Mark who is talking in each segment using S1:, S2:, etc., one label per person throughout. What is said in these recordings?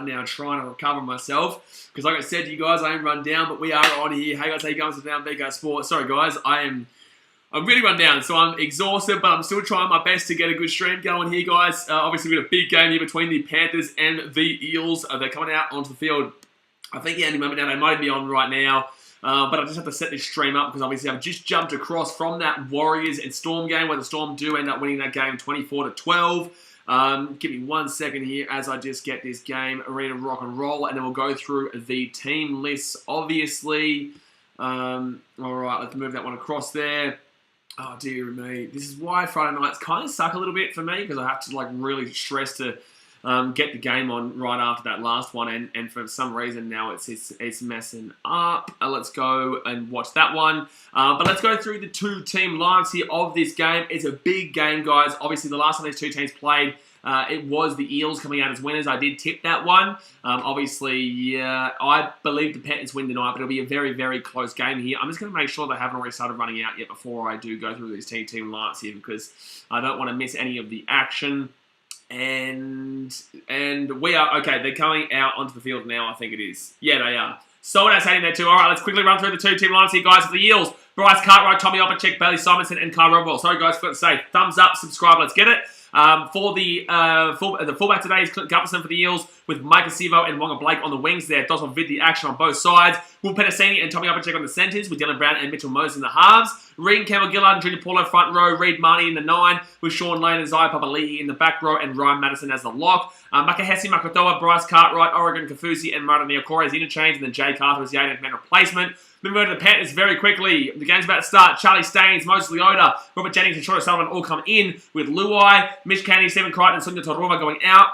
S1: now trying to recover myself because, like I said to you guys, I am run down, but we are on here. Hey guys, how you going? It's down BK Sport. Sorry guys, I'm really run down, so I'm exhausted, but I'm still trying my best to get a good stream going here, guys. Obviously, we've got a big game here between the Panthers and the Eels. They're coming out onto the field. I think any moment now they might be on right now. But I just have to set this stream up because obviously I've just jumped across from that Warriors and Storm game where the Storm do end up winning that game 24-12. Give me 1 second here as I just get this game ready to rock and roll, and then we'll go through the team lists, obviously. Alright, let's move that one across there. Oh, dear me. This is why Friday nights kind of suck a little bit for me because I have to really stress to get the game on right after that last one, and for some reason now it's messing up. Let's go and watch that one. But let's go through the two team lines here of this game. It's a big game, guys. Obviously, the last time these two teams played, it was the Eels coming out as winners. I did tip that one. Obviously, yeah, I believe the Panthers win tonight, but it'll be a very, very close game here. I'm just going to make sure they haven't already started running out yet before I do go through these team lines here because I don't want to miss any of the action. And we are, okay, they're coming out onto the field now, I think it is. Yeah, they are. Sold out saying there too. All right, let's quickly run through the two team lines here, guys. For the Eels, Bryce Cartwright, Tommy Opacek, Bailey Simonson, and Kyle Rodwell. Sorry, guys, forgot to say, thumbs up, subscribe, let's get it. For the fullback today is Clint Gutherson for the Eels, with Mike Acevo and Wonga Blake on the wings there. Doswell vid the action on both sides. Will Penasini and Tommy Opacek on the centres, with Dylan Brown and Mitchell Moses in the halves. Reed Campbell-Gillard and Junior Paulo front row. Reed Marnie in the 9, with Sean Lane and Zaya Papali'i in the back row, and Ryan Madison as the lock. Makahesi Makatoa, Bryce Cartwright, Oregon Kafusi, and Marta Neokore as interchange, and then Jay Carter as the 18th man replacement. Moving over to the Panthers very quickly. The game's about to start. Charlie Staines, Moses Leota, Robert Jennings, and Troy Sullivan all come in, with Luai, Mitch Canny, Stephen Crichton, and Sonia Torova going out.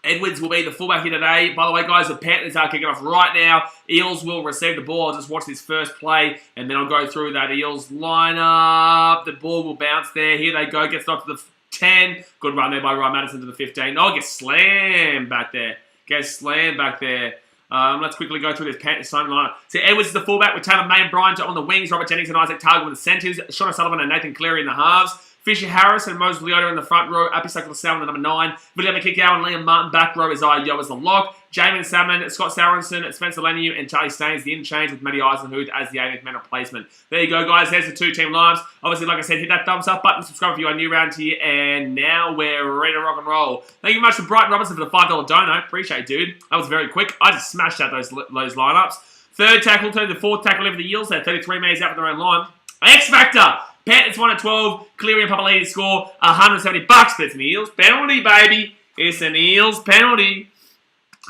S1: Edwards will be the fullback here today. By the way, guys, the Panthers are kicking off right now. Eels will receive the ball. I'll just watch this first play, and then I'll go through that Eels lineup. The ball will bounce there. Here they go. Gets knocked to the 10. Good run there by Ryan Madison to the 15. Oh, gets slammed back there. Gets slammed back there. Let's quickly go through this Panthers starting lineup. So Edwards is the fullback with Taylor May and Bryant on the wings. Robert Jennings and Isaac Target with the centres. Sean O'Sullivan and Nathan Cleary in the halves. Fisher Harris and Moses Leota in the front row. Apisaka Salmon, the number 9. William Kikau and Liam Martin back row is Yo as the lock. Jamin Salmon, Scott Sarenson, Spencer Leniu, and Charlie Staines the interchange, with Matty Eisenhuth as the 18th man replacement. There you go, guys. There's the two team lines. Obviously, like I said, hit that thumbs up button, subscribe if you are new around here, and now we're ready to rock and roll. Thank you very much to Brighton Robinson for the $5 dono. Appreciate it, dude. That was very quick. I just smashed out those lineups. Third tackle to the fourth tackle over the Eels. They're 33 metres out for their own line. X Factor. Panthers 1 at 12. Cleary and Papali'i score $170. But it's an Eels penalty, baby. It's an Eels penalty.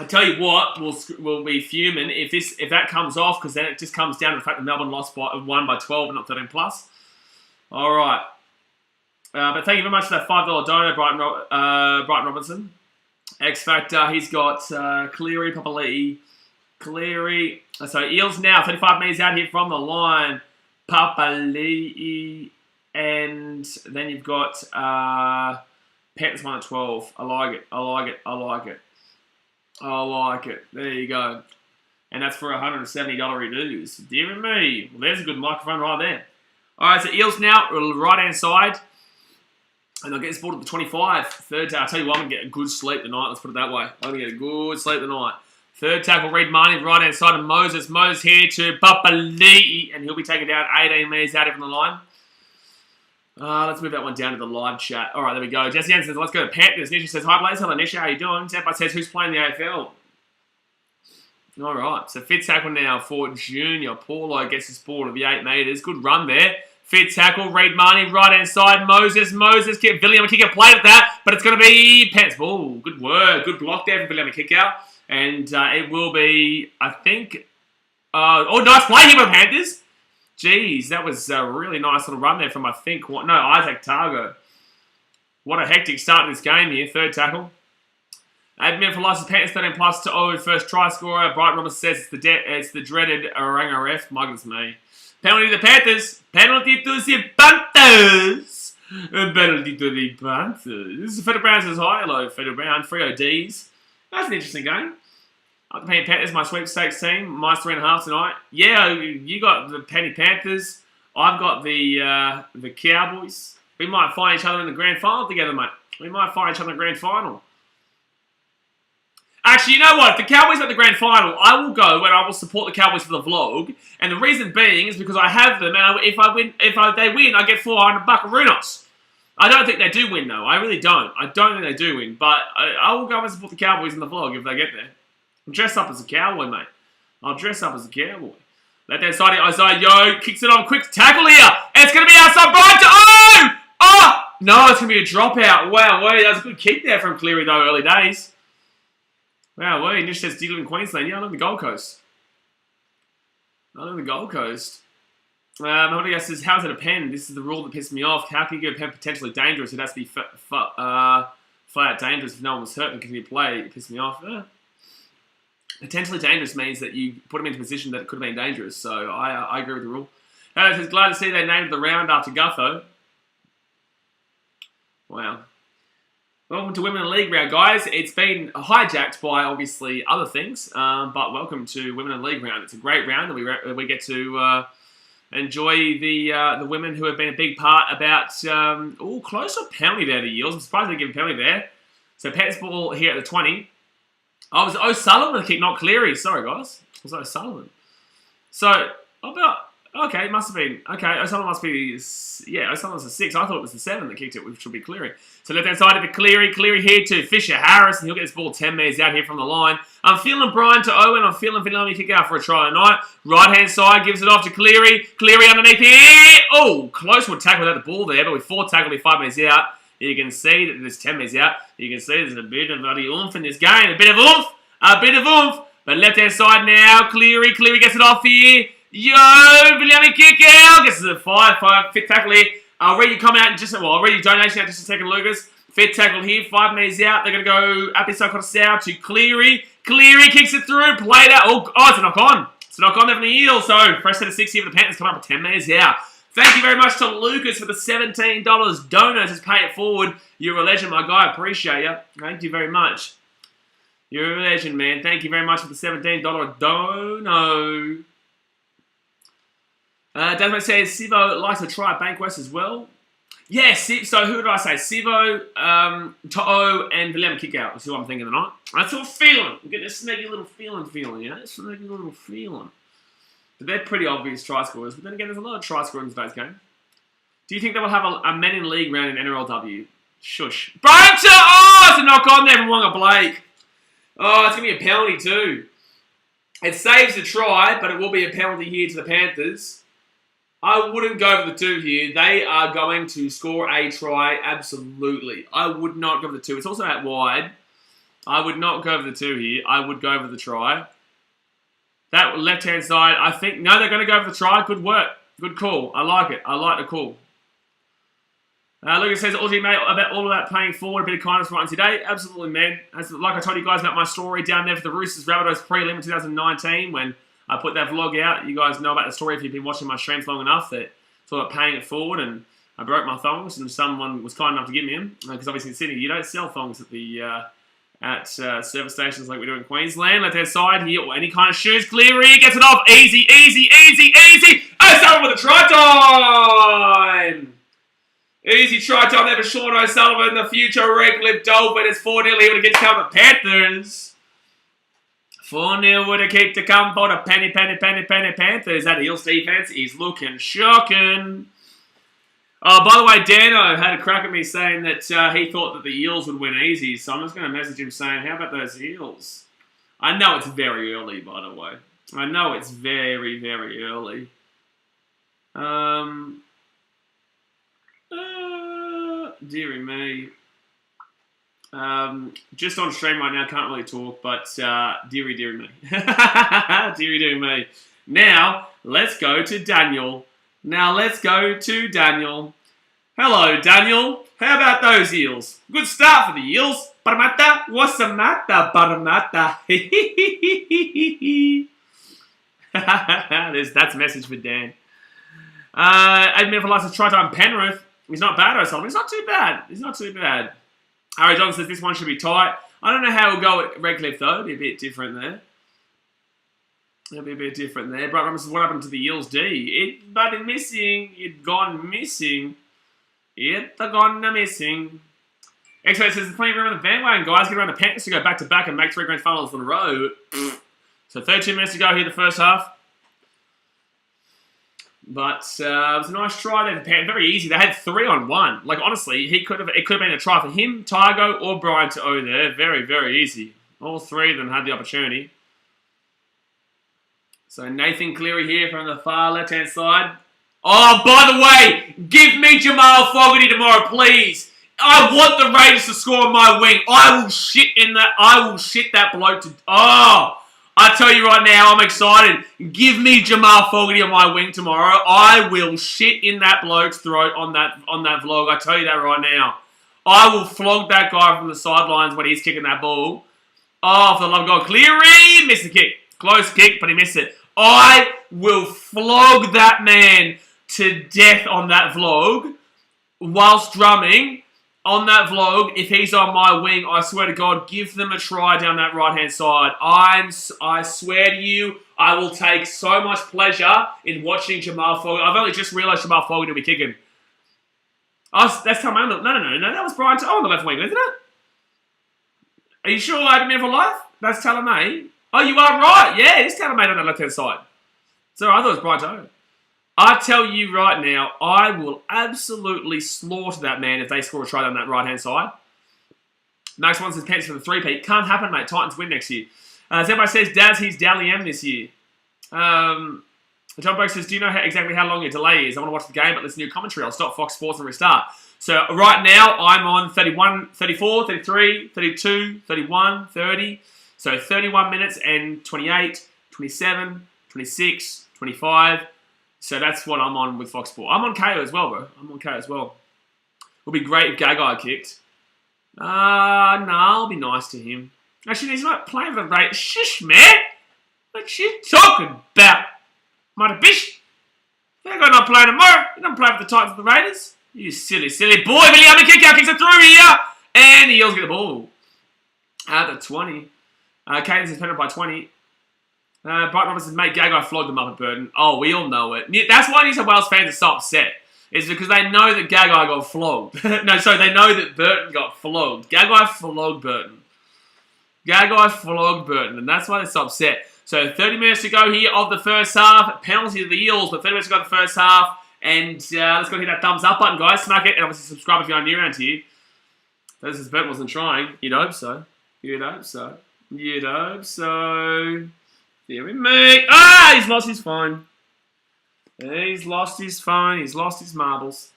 S1: I tell you what, we'll be fuming if that comes off, because then it just comes down to the fact that Melbourne won by 12 and not 13 plus. All right. But thank you very much for that $5 donor, Brighton Robinson. X Factor. He's got Cleary, Papali'i, Cleary. So Eels now 35 metres out here from the line. Papali'i, and then you've got Panthers 1 at 12. I like it. I like it. I like it. I like it. There you go. And that's for $170 reduce. Dear me. Well, there's a good microphone right there. All right, so Eels now, right-hand side. And they'll get this ball to the 25. Third tackle. I'll tell you what, I'm going to get a good sleep tonight. Let's put it that way. I'm going to get a good sleep tonight. Third tackle, Reed Marnie, right-hand side of Moses. Moses here to Papali'i, and he'll be taken down 18 metres out from the line. Let's move that one down to the live chat. All right, there we go. Jesse Ann says, let's go to Panthers. Nisha says, hi, Blaze. Hello, Nisha. How you doing? Tempa says, who's playing the AFL? All right, so fifth tackle now for Junior. Paulo gets his ball to the 8 metres. Good run there. Fifth tackle, Reed Marnie, right-hand side. Moses, William Kikau played at that, but it's going to be Pants. Oh, good work. Good block there for William Kikau. And it will be, I think... oh, nice play here by the Panthers. Jeez, that was a really nice little run there from, I think... Isaac Targo. What a hectic start to this game here. Third tackle. 8 minutes for license. Panthers 13 plus to Owen. First try scorer. Bright Roberts says it's the dreaded Oranga ref. My goodness me. Penalty to the Panthers. Penalty to the Panthers. Penalty to the Panthers. This is Federal Brown says hi. Hello, Federal Brown. 3 ODs. That's an interesting game. I'm the Penny Panthers, my sweepstakes team. Minus 3.5 tonight. Yeah, you got the Penny Panthers. I've got the Cowboys. We might find each other in the grand final together, mate. We might find each other in the grand final. Actually, you know what? If the Cowboys make the grand final, I will go and I will support the Cowboys for the vlog. And the reason being is because I have them, and if they win, I get 400 buckaroonios. I don't think they do win, though. I really don't. I don't think they do win. But I will go and support the Cowboys in the vlog if they get there. I'll dress up as a cowboy, mate. I'll dress up as a cowboy. Let that side Isaiah Yo kicks it on. Quick tackle here. And it's going to be outside Brighton. Oh! Oh! No, it's going to be a dropout. Wow, that was a good kick there from Cleary, though, early days. Wow, Nish says, do you live in Queensland? Yeah, I live in the Gold Coast. Nobody else says, how's it a pen? This is the rule that pissed me off. How can you get a pen potentially dangerous? It has to be flat out dangerous if no one was hurt and continue to play. It pissed me off. Potentially dangerous means that you put him into a position that could have been dangerous. So I agree with the rule. Says, glad to see they named the round after Gutho. Wow. Welcome to Women in the League round, guys. It's been hijacked by, obviously, other things. But welcome to Women in the League round. It's a great round. And we get to enjoy the women who have been a big part about... close to a penalty there, the Eels. I'm surprised they give a penalty there. So, Pets ball here at the 20. Oh, it was O'Sullivan the kick, not Cleary. Sorry, guys. It was O'Sullivan. So, okay, it must have been... Okay, O'Sullivan must be... Yeah, O'Sullivan's the 6. I thought it was the 7 that kicked it, which would be Cleary. So left-hand side of the Cleary. Cleary here to Fisher Harris, and he'll get this ball 10 metres out here from the line. I'm feeling Brian to Owen. I'm feeling Vinelli kick out for a try tonight. Right-hand side gives it off to Cleary. Cleary underneath here. Oh, close one tackle without the ball there, but with 4 tackled, 5 metres out. You can see that there's 10 metres out. You can see there's a bit of bloody oomph in this game. A bit of oomph. But left-hand side now. Cleary gets it off here. Yo, Vinelli kick out. Gets it a 5 fit tackle here. I'll read your comment out in just a while. I'll read your donation out just a second, Lucas. Fit tackle here, 5 metres out. They're going to go up this side south to Cleary. Cleary kicks it through, played out. Oh, it's a knock on. It's a knock on there from the Eels. So, fresh set of 6 here for the Panthers, come up with 10 metres out. Thank you very much to Lucas for the $17 dono. Just pay it forward. You're a legend, my guy. Appreciate you. Thank you very much. You're a legend, man. Thank you very much for the $17 dono. Desmond says, Sivo likes to try Bankwest as well. Yes, so who did I say? Sivo, To'o, and Vilema kick out. That's who I'm thinking tonight. That's what I'm feeling. I'm getting a snaggy little feeling, you know? Snaggy little feeling. But they're pretty obvious try scorers. But then again, there's a lot of try scorers in today's game. Do you think they will have a men in league round in NRLW? Shush. Brian To'o! Oh, it's a knock on there from Wonga Blake. Oh, it's going to be a penalty too. It saves the try, but it will be a penalty here to the Panthers. I wouldn't go for the 2 here. They are going to score a try, absolutely. I would not go for the 2. It's also out wide. I would not go for the 2 here. I would go for the try. That left-hand side, I think... No, they're going to go for the try. Good work. Good call. I like it. I like the call. Lucas says, mate, about all of that paying forward, a bit of kindness right today. Absolutely, man. Like I told you guys about my story down there for the Roosters Rabbitohs prelim in 2019 when... I put that vlog out. You guys know about the story if you've been watching my streams long enough. That it's all about paying it forward, and I broke my thongs, and someone was kind enough to give me them because obviously in Sydney you don't sell thongs at the service stations like we do in Queensland. Left hand side here, or any kind of shoes. Cleary gets it off. Easy. O'Sullivan with a try time. Easy try time there for Sean O'Sullivan, the future Redcliffe Dolphin. It's 4-0 here when it gets down to Panthers. 4-0 would have kept the come for the penny Panthers. That Eels defense is looking shocking. Oh, by the way, Dano had a crack at me saying that he thought that the Eels would win easy. So I'm just going to message him saying, how about those Eels? I know it's very early, by the way. I know it's very, very early. Dearie me. Just on stream right now, can't really talk, but dearie me. dearie me. Now, let's go to Daniel. Hello, Daniel. How about those Eels? Good start for the Eels. Parramatta, what's the matter, Parramatta? That's a message for Dan. 8 minutes for license try time. Penrith. He's not bad, O'Sullivan. He's not too bad. Harry John says this one should be tight. I don't know how we'll go at Redcliffe, though. It'll be a bit different there. But what happened to the Eels D? It's gone missing. Expert says there's plenty of room on the bandwagon, guys. Get around the Panthers to go back-to-back and make 3 grand finals in a row. So 32 minutes to go here the first half. But it was a nice try there for Panthers. Very easy. They had 3-on-1. Like, honestly, it could have been a try for him, Tygo, or Brian to O there. Very, very easy. All three of them had the opportunity. So Nathan Cleary here from the far left-hand side. Oh, by the way, give me Jamal Fogarty tomorrow, please. I want the Raiders to score on my wing. I will shit that bloke to... Oh, I tell you right now, I'm excited. Give me Jamal Fogarty on my wing tomorrow. I will shit in that bloke's throat on that vlog. I tell you that right now. I will flog that guy from the sidelines when he's kicking that ball. Oh, for the love of God. Cleary missed the kick. Close kick, but he missed it. I will flog that man to death on that vlog whilst drumming on that vlog. If he's on my wing, I swear to God, give them a try down that right-hand side. I swear to you, I will take so much pleasure in watching Jamal Fogarty. I've only just realised Jamal Fogarty will be kicking. That's Talamain. No, that was Brian on the left wing, isn't it? Are you sure I had a for life? That's Talamain. Oh, you are right. Yeah, it's Talamain on the left-hand side. So I thought it was Brian Toe. I tell you right now, I will absolutely slaughter that man if they score a try on that right-hand side. Max wants his pants for the 3-peat. Can't happen, mate. Titans win next year. As everybody says, Daz, he's Dally M this year. John Broke says, do you know exactly how long your delay is? I want to watch the game, but listen to your commentary. I'll stop Fox Sports and restart. So right now, I'm on 31, 34, 33, 32, 31, 30. So 31 minutes and 28, 27, 26, 25. So that's what I'm on with Fox Sports. I'm on KO as well, bro. I'm on KO as well. It would be great if Gagai kicked. No, I'll be nice to him. Actually, he's not playing for the Raiders. Shush, man. What you talking about? Mother bitch. They're not playing tomorrow. You're not playing for the Titans and the Raiders. You silly, silly boy. Billy Allen kick out. Kicks it through here. And the Eels get the ball. At the 20. Cadence is penalty by 20. Bright Robertson's mate Gagai flogged them up at Burton. Oh, we all know it. That's why New South Wales fans are so upset. It's because they know that Gagai got flogged. No, sorry, they know that Burton got flogged. Gagai flogged Burton. Gagai flogged Burton, and that's why they're so upset. So 30 minutes to go here of the first half. Penalty to the Eels, but 30 minutes to go of the first half. And let's go hit that thumbs up button, guys. Smack it, and obviously subscribe if you're new around here. This is Burton wasn't trying. You'd hope so. You'd hope so. You'd hope so. Here we make. Ah, he's lost his phone. He's lost his phone. He's lost his marbles.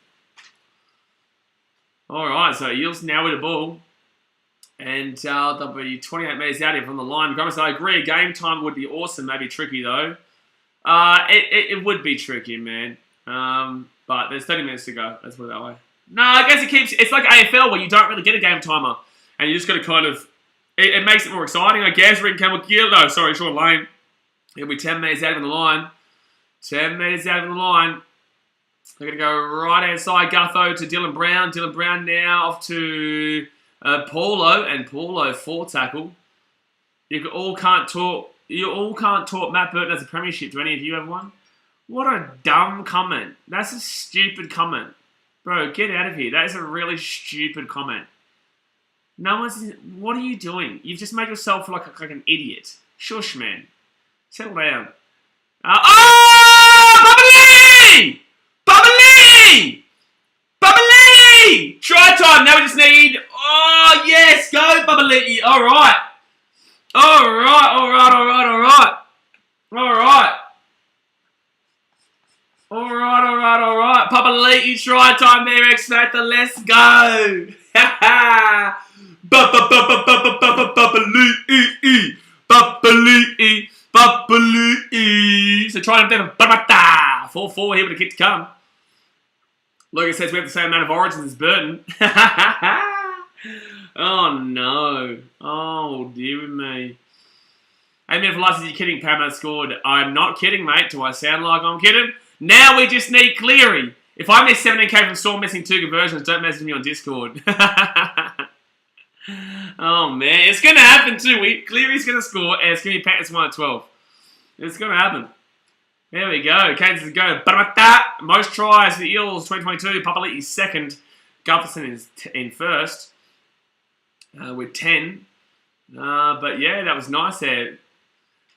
S1: All right, so Eels now with the ball. And they'll be 28 metres out here from the line. Grumman said, I agree, game time would be awesome. Maybe tricky, though. It would be tricky, man. But there's 30 minutes to go. Let's put it that way. No, I guess it's like AFL where you don't really get a game timer. And you just got to kind of... It makes it more exciting, I guess. Rick Campbell, Sean Lane. He'll be 10 metres out of the line. 10 metres out of the line. They're going to go right-hand side. Gutho to Dylan Brown. Dylan Brown now off to Paulo. And Paulo 4 tackle. You all can't talk Matt Burton as a premiership. Do any of you have one? What a dumb comment. That's a stupid comment. Bro, get out of here. That is a really stupid comment. No one's... What are you doing? You've just made yourself like an idiot. Shush, man. Settle down. Bubbly! Bubbly! Bubbly! Try time. Now we just need... Oh, yes. Go, Bubbly. All right. All right. All right. All right. All right. All right. All right. All right. All right. Bubbly, try time there, X Factor. Let's go. Ha ha. Bubbly. Bubbly. So try them down. 4-4 here with a kick to come. Logan says we have the same amount of origins as Burton. Oh no. Oh dear me. Hey man, for license, you kidding? Parramatta scored. I'm not kidding, mate. Do I sound like I'm kidding? Now we just need Cleary. If I miss 17k from Storm missing 2 conversions, don't message me on Discord. Oh man, it's going to happen too. Cleary's going to score, and it's going to be Panthers 1 at 12. It's going to happen. There we go. Kansas is going. Most tries for the Eels 2022. Papali'i second. Gutherson is in first. with 10. But yeah, that was nice there.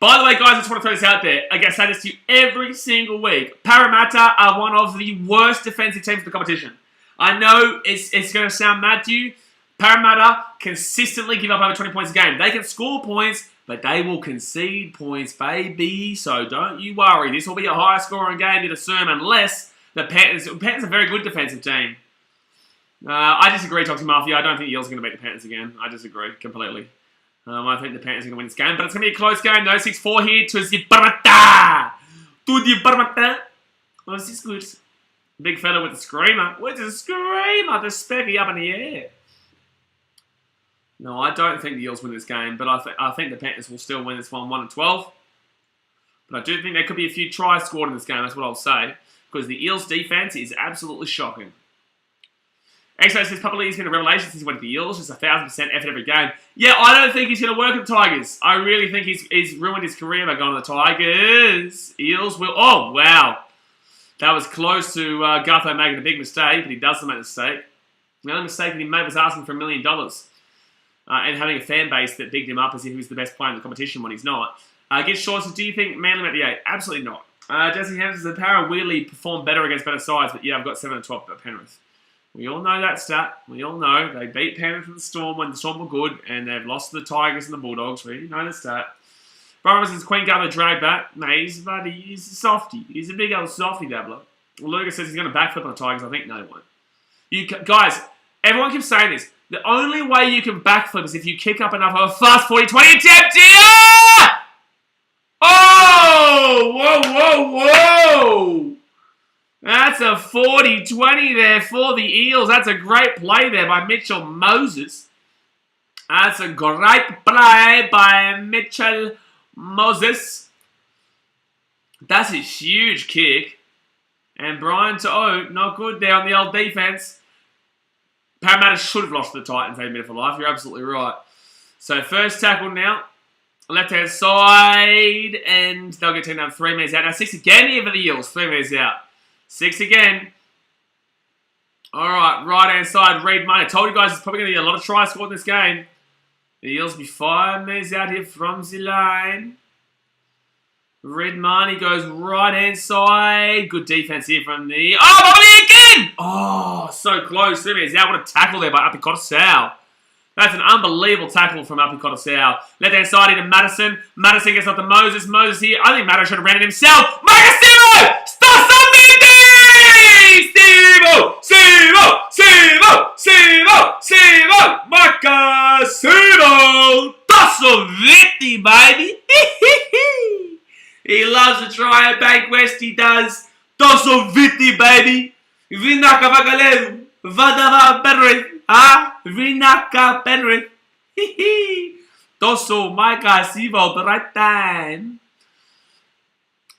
S1: By the way, guys, I just want to throw this out there. I guess I say this to you every single week. Parramatta are one of the worst defensive teams in the competition. I know it's going to sound mad to you. Parramatta consistently give up over 20 points a game. They can score points, but they will concede points, baby. So don't you worry. This will be a high scoring game, you'd assume, unless the Panthers are a very good defensive team. I disagree, Toxic Mafia. I don't think the Eels are going to beat the Panthers again. I disagree completely. I think the Panthers are going to win this game, but it's going to be a close game. No 6-4 here to the Parramatta. To the Parramatta. Oh, this is good. Big fella with the screamer. With the screamer. The specky up in the air. No, I don't think the Eels win this game, but I think the Panthers will still win this one 1-12. But I do think there could be a few tries scored in this game. That's what I'll say. Because the Eels' defense is absolutely shocking. Exo says Papa Lee's been a revelation since he went to the Eels. Just 1,000% effort every game. Yeah, I don't think he's going to work at the Tigers. I really think he's ruined his career by going to the Tigers. Eels will... Oh, wow. That was close to Gutho making a big mistake, but he doesn't make a mistake. The only mistake that he made was asking for $1 million. And having a fan base that bigged him up as if he was the best player in the competition when he's not. Get Shaw says, do you think Manly met the 8? Absolutely not. Jesse Hampton says, the Para weirdly performed better against better sides, but yeah, I've got 7-12 at Penrith. We all know that stat. We all know they beat Penrith and the Storm when the Storm were good, and they've lost to the Tigers and the Bulldogs. We know the stat. Brian says Queen Gutho drag back. Mate, he's a softie. He's a big old softie dabbler. Well, Lucas says he's going to backflip on the Tigers. I think no, he won't. Guys, everyone keeps saying this. The only way you can backflip is if you kick up enough of a fast 40-20 attempt. Yeah! Oh! Whoa, whoa, whoa! That's a 40-20 there for the Eels. That's a great play there by Mitchell Moses. That's a great play by Mitchell Moses. That's a huge kick. And Brian To'o, not good there on the old defense. Parramatta should have lost to the Titans 8 minutes for life. You're absolutely right. So first tackle now. Left-hand side. And they'll get taken down 3 minutes out. Now 6 again here for the Eels. 3 minutes out. 6 again. Alright, right-hand side, Reed Money. I told you guys it's probably going to be a lot of tries scored in this game. The Eels will be 5 minutes out here from the line. Reed Money goes right-hand side. Good defense here from the... Oh, Bobby again! Oh, so close. 3 minutes out. What a tackle there by Apikotasau. That's an unbelievable tackle from Apikotasau. Left-hand side into Madison. Madison gets up to Moses. Moses here. I think Madison should have ran it himself. Marcasivo! Stop Steve-o! Steve-o! Steve-o! Steve-o! Steve-o! Marcasivo! Tassovitti, baby! He loves to try a bank west, he does. Tassovitti, baby! Vinaka Vagalev! Vadava Penrith! Ah, Vinaka Penrith. Tosso Marcasivo, the right time.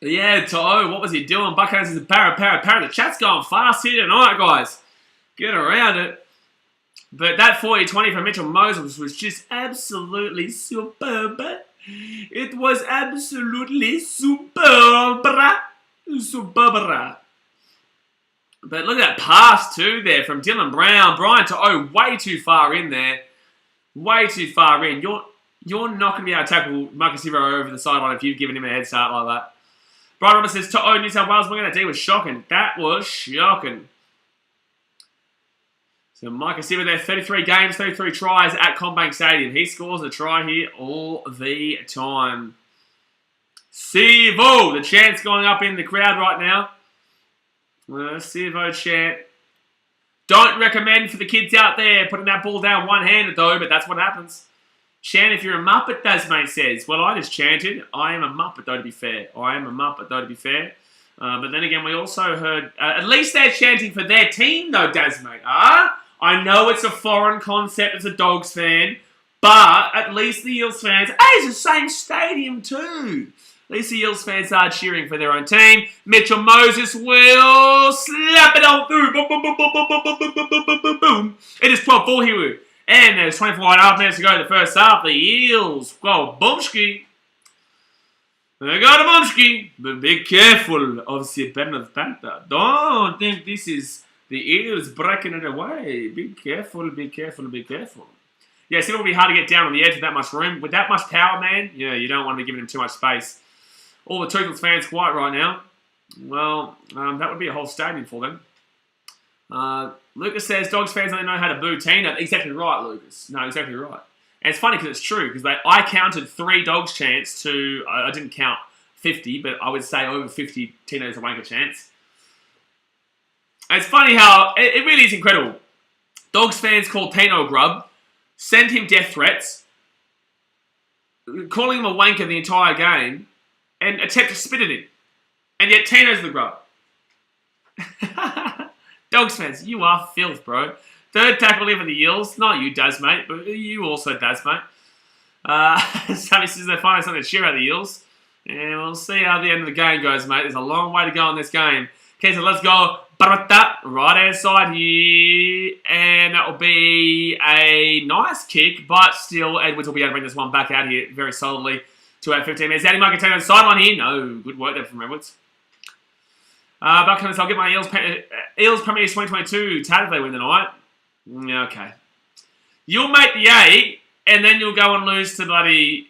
S1: Yeah, To'o, what was he doing? Buckhands is a para. The chat's going fast here tonight, guys. Get around it. But that 40-20 from Mitchell Moses was just absolutely superb. It was absolutely superb. Superb. But look at that pass too there from Dylan Brown. Brian To'o way too far in there. Way too far in. You're not going to be able to tackle Marcasivo over the sideline if you've given him a head start like that. Brian Roberts says, To'o, New South Wales winning that D was shocking. That was shocking. So Marcasivo there, 33 games, 33 tries at CommBank Stadium. He scores a try here all the time. Sivo, the chant's going up in the crowd right now. Sivo chant. Don't recommend for the kids out there putting that ball down one-handed though, but that's what happens. Chant if you're a Muppet, Dasmate says. Well, I just chanted. I am a Muppet though, to be fair. I am a Muppet though, to be fair. But then again, we also heard... at least they're chanting for their team though, Dasmate. I know it's a foreign concept as a Dogs fan, but at least the Eels fans... Hey, it's the same stadium too. At least the Eels fans are cheering for their own team. Mitchell Moses will slap it on through. Boom, boom, boom, boom, boom, boom, boom, boom, boom, boom, boom, boom. It is 12-4 here. And there's 24.5 minutes to go in the first half. The Eels go boomski. They got a boomski. But be careful of the Penrith Panther. Don't think this is the Eels breaking it away. Be careful, be careful, be careful. Yeah, it's going to be hard to get down on the edge with that much room. With that much power, man, yeah, you don't want to be giving him too much space. All the Toothless fans quiet right now. Well, that would be a whole stadium for them. Lucas says, Dogs fans only know how to boo Tina. Exactly right, Lucas. No, exactly right. And it's funny because it's true, because I counted 3 Dogs chants to, I didn't count 50, but I would say over 50 Tino's a wanker chants. And it's funny how, it really is incredible. Dogs fans call Tino a grub, send him death threats, calling him a wanker the entire game, and attempt to spit at him. And yet Tino's the grub. Dogs fans, you are filth, bro. Third tackle in for the Eels. Not you, Daz, mate, but you also, Daz, mate. Sammy says they're finding something to cheer at the Eels. And we'll see how the end of the game goes, mate. There's a long way to go in this game. Okay, so let's go. Right-hand side here. And that will be a nice kick, but still, Edwards will be able to bring this one back out here very solidly. 2 out of 15 minutes. Danny Marketone on the sideline here. No, good work there from Edwards. Back on this, I'll get my Eels Premiers 2022 tat if they win tonight. Okay. You'll make the 8, and then you'll go and lose to bloody...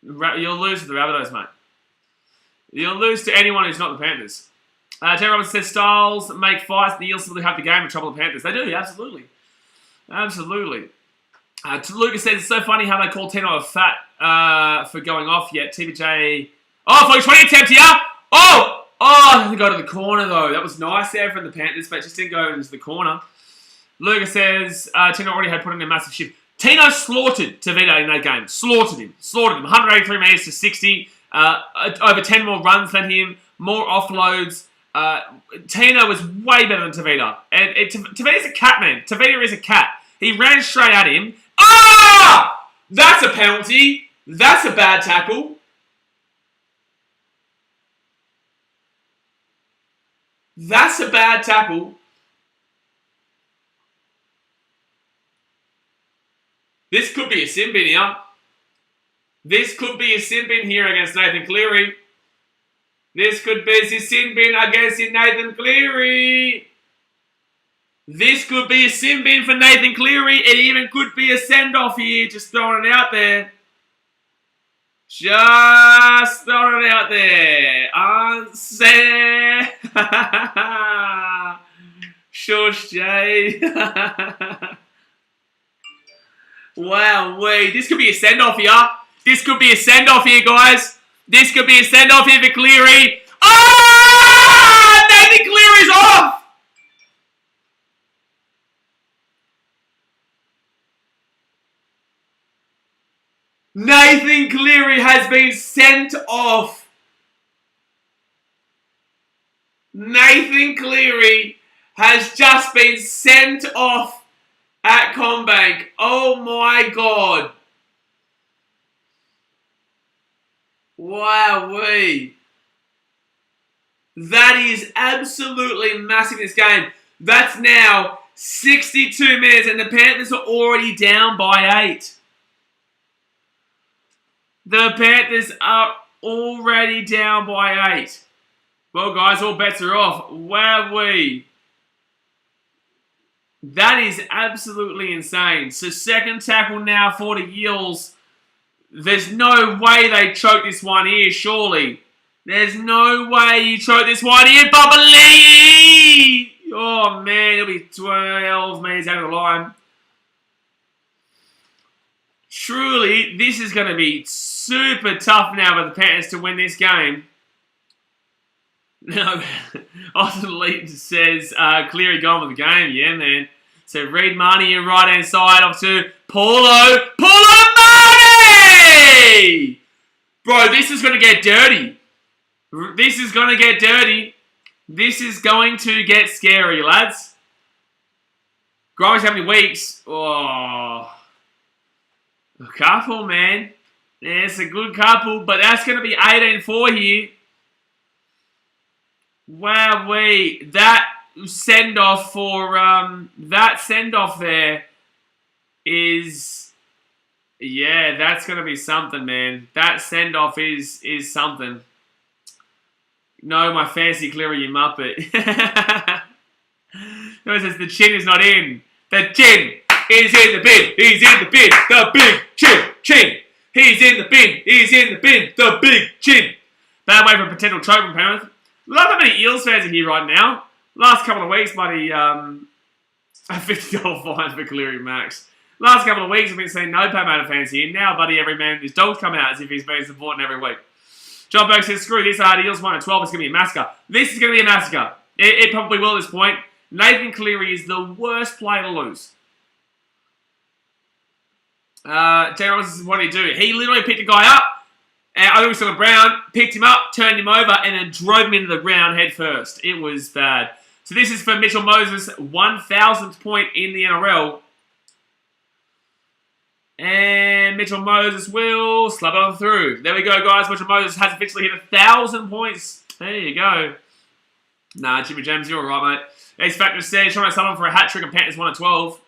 S1: you'll lose to the Rabbitohs, mate. You'll lose to anyone who's not the Panthers. Terry Roberts says, Styles make fights, and the Eels still have the game to trouble the Panthers. They do, absolutely. Absolutely. Lucas says, it's so funny how they call Tino a fat for going off yet. TBJ... Oh, for 20 attempt here! Oh! Oh, I didn't go to the corner, though. That was nice there from the Panthers, but it just didn't go into the corner. Lucas says, Tino already had put in a massive shift. Tino slaughtered Tavita in that game. Slaughtered him. 183 metres to 60. Over 10 more runs than him. More offloads. Tino was way better than Tavita. And Tavita's a cat, man. Tavita is a cat. He ran straight at him. Ah! That's a penalty. That's a bad tackle. That's a bad tackle. This could be a sin bin here. This could be a sin bin here against Nathan Cleary. This could be a sin bin against Nathan Cleary. This could be a sin bin for Nathan Cleary. It even could be a send-off here. Just throwing it out there. Just throwing it out there. Unsaid. Shush, Jay. Wow, wait. This could be a send-off here. This could be a send-off here, guys. This could be a send-off here for Cleary. Ah! Nathan Cleary's off! Nathan Cleary has been sent off. Nathan Cleary has just been sent off at CommBank. Oh my God. Wowee. That is absolutely massive in this game. That's now 62 minutes and the Panthers are already down by 8. The Panthers are already down by 8. Well, guys, all bets are off. Wowee. That is absolutely insane. So, second tackle now for the Eels. There's no way they choke this one here, surely. There's no way you choke this one here, Bubbly! Oh, man, it'll be 12 metres out of the line. Truly, this is going to be super tough now for the Panthers to win this game. No, Austin Lee says, Cleary gone with the game. Yeah, man. So, Reed Marnie in right-hand side off to Paulo. Paulo Marnie! Bro, this is going to get dirty. This is going to get dirty. This is going to get scary, lads. Growing's how many weeks? Oh... A couple, man. Yeah, it's a good couple, but that's going to be 18-4 here. Wowee. That send-off for, that send-off there is, yeah, that's going to be something, man. That send-off is something. No, my fancy Cleary, you muppet. No, it says the chin is not in. The chin He's in the bin. He's in the bin. The big chin. He's in the bin. He's in the bin. The big chin. Bad way for a potential choke from Penrith. Love how many Eels fans are here right now. Last couple of weeks, buddy, a $50 fine for Cleary Max. Last couple of weeks, I've been seeing no Parramatta fans here. Now, buddy, every man and his dog's come out as if he's been supporting every week. John Burke says, screw this hard. Eels 1-12. It's going to be a massacre. This is going to be a massacre. It probably will at this point. Nathan Cleary is the worst player to lose. Jay Ross, what did he do? He literally picked a guy up. And I think it was on the Brown, picked him up, turned him over, and then drove him into the ground head first. It was bad. So this is for Mitchell Moses' 1,000th point in the NRL. And Mitchell Moses will slap it on through. There we go, guys. Mitchell Moses has officially hit 1,000 points. There you go. Nah, Jimmy James, you're all right, mate. X Factor says, trying to settle for a hat-trick and Panthers 1-12.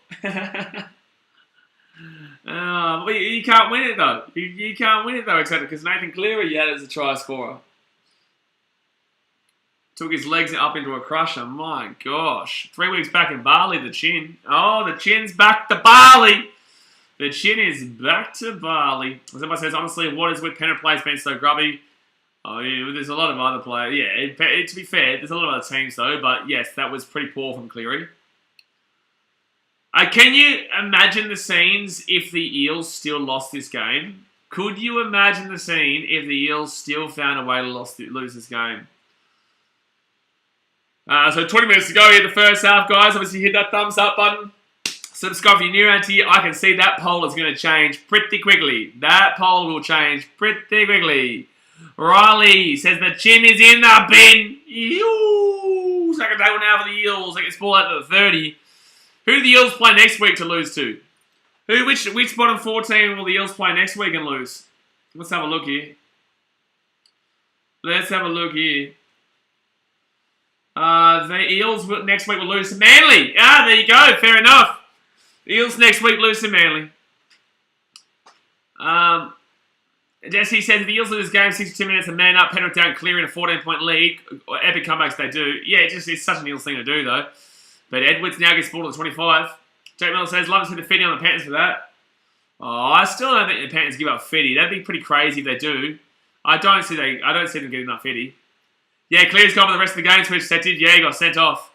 S1: Well, you can't win it, though. You can't win it, though, except because Nathan Cleary had as a try scorer. Took his legs up into a crusher. My gosh. 3 weeks back in Bali, the chin. Oh, the chin's back to Bali. The chin is back to Bali. As somebody says, honestly, what is with Penrith players being so grubby? Oh, yeah, there's a lot of other players. Yeah, to be fair, there's a lot of other teams, though. But, yes, that was pretty poor from Cleary. Can you imagine the scenes if the Eels still lost this game? Could you imagine the scene if the Eels still found a way to lose this game? So 20 minutes to go here, the first half, guys. Obviously, hit that thumbs up button. Subscribe if you're new around here. I can see that poll is going to change pretty quickly. That poll will change pretty quickly. Riley says the chin is in the bin. Ew. Second day one out for the Eels. They get ball out to the 30. Who do the Eels play next week to lose to? Which bottom 14 will the Eels play next week and lose? Let's have a look here. The Eels next week will lose to Manly. Ah, there you go. Fair enough. The Eels next week lose to Manly. Jesse says, if the Eels lose this game, 62 minutes, a man up, Penrith down, clearing a 14-point lead. Epic comebacks they do. Yeah, it's such an Eels thing to do, though. But Edwards now gets ball to the 25. Jake Miller says, love to see the Fiddy on the Panthers for that. Oh, I still don't think the Panthers give up Fiddy. That'd be pretty crazy if they do. I don't see them getting that Fiddy. Yeah, Cleary's gone for the rest of the game, Twitch said, yeah, he got sent off.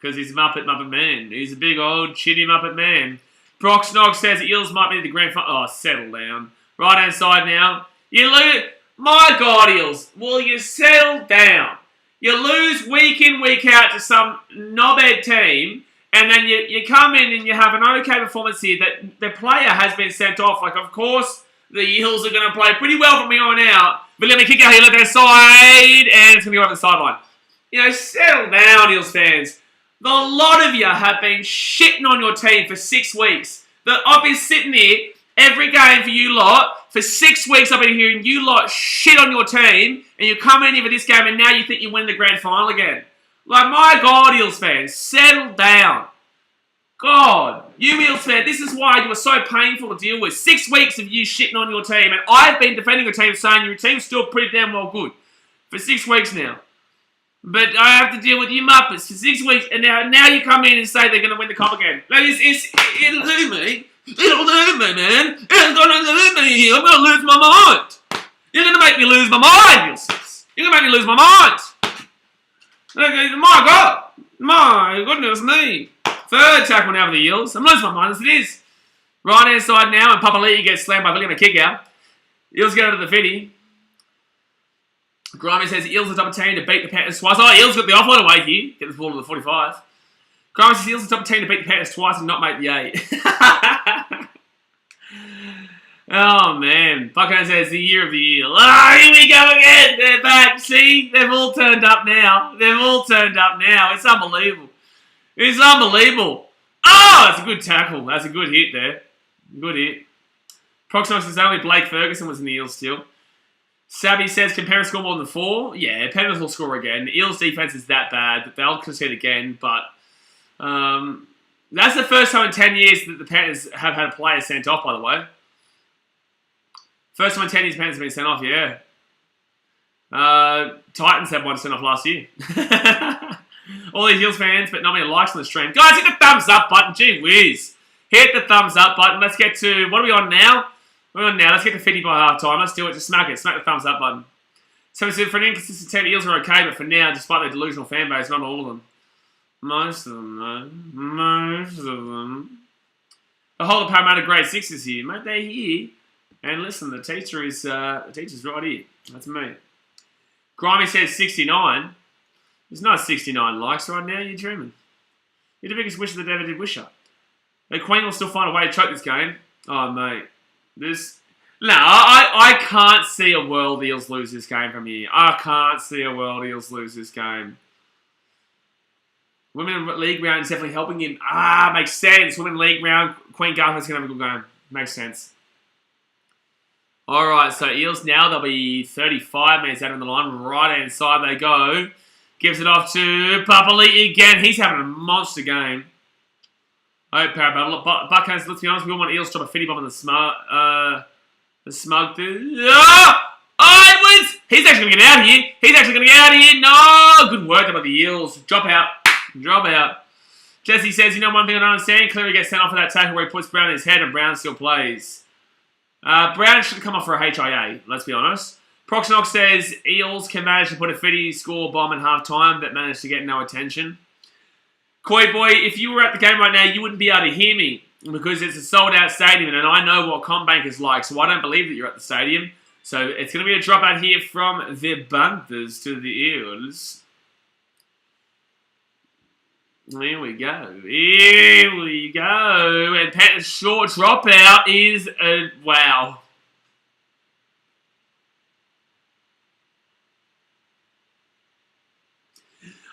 S1: Because he's a Muppet man. He's a big old shitty Muppet man. Brock Snog says the Eels might be the grand final. Oh, settle down. Right-hand side now. You lose. My God, Eels. Will you settle down? You lose week in, week out to some knobhead team, and then you come in and you have an okay performance here that the player has been sent off. Like, of course, the Eels are going to play pretty well from here on out. But let me kick out here, left hand side, and it's going to go over the sideline. You know, settle down, Eels fans. A lot of you have been shitting on your team for 6 weeks. I've been sitting here every game for you lot. For 6 weeks, I've been hearing you lot shit on your team, and you come in here for this game, and now you think you win the grand final again. Like, my God, Eels fans, settle down. God, you Eels fans, this is why you were so painful to deal with. 6 weeks of you shitting on your team, and I've been defending your team, saying your team's still pretty damn well good for 6 weeks now. But I have to deal with you Muppets for 6 weeks, and now you come in and say they're going to win the comp again. Like, it'll do me. It'll do me, man. It's going to do me. I'm going to lose my mind. You're going to make me lose my mind, You're going to make me lose my mind. My God. My goodness me. Third tackle now for the Eels. I'm losing my mind as it is. Right-hand side now, and Papali'i gets slammed by William a kick out. Eels get out of the 50. Grimy says Eels are top 10 to beat the Panthers twice. Oh, Eels got the offload away here. Get the ball to the 45. Grimy says Eels are top 10 to beat the Panthers twice and not make the 8. Oh, man. Buckhorn says the year of the Eel. Ah, here we go again. They're back. See? They've all turned up now. It's unbelievable. It's unbelievable. Oh, that's a good tackle. That's a good hit there. Good hit. Proximus says only Blake Ferguson was in the Eels still. Sabby says, can Penrith score more than 4? Yeah, Penrith will score again. The Eels' defense is that bad that they'll concede again, but that's the first time in 10 years that the Panthers have had a player sent off, by the way. First time in 10 years the Panthers have been sent off, yeah. Titans had one sent off last year. All these Eels fans, but not many likes on the stream. Guys, hit the thumbs up button. Gee whiz. Hit the thumbs up button. Let's get to, what are we on now? We're on now. Let's get to 50 by half time. Let's do it. Just smack it. Smack the thumbs up button. So for an inconsistent team, the Eels are okay, but for now, despite their delusional fan base, not all of them. Most of them, though. Most of them. The whole of Parramatta grade 6 is here. Mate, they're here. And listen, the teacher's right here. That's me. Grimy says 69. There's no 69 likes right now. You're dreaming. You're the biggest wisher that ever did wisher. The Queen will still find a way to choke this game. Oh, mate. I can't see a world Eels lose this game from here. I can't see a world Eels lose this game. Women League round is definitely helping him. Makes sense. Women League round, Queen Garfield's going to have a good game. Makes sense. Alright, so Eels now, they'll be 35 minutes out on the line. Right-hand side they go. Gives it off to Papali again. He's having a monster game. I hope Parramatta. Buckhands, let's be honest, we all want Eels to drop a 50 bomb on the smug dude. Edwards! He's actually going to get out of here. He's actually going to get out of here. No! Good work by the Eels. Drop out. Drop out. Jesse says, you know one thing I don't understand? Clearly gets sent off for that tackle where he puts Brown in his head and Brown still plays. Brown should have come off for a HIA, let's be honest. Proxnox says, Eels can manage to put a 50 score bomb in half time but managed to get no attention. Koi boy, if you were at the game right now, you wouldn't be able to hear me because it's a sold-out stadium and I know what CommBank is like, so I don't believe that you're at the stadium. So it's going to be a dropout here from the Panthers to the Eels. Here we go. Here we go. And Panthers' short dropout is wow.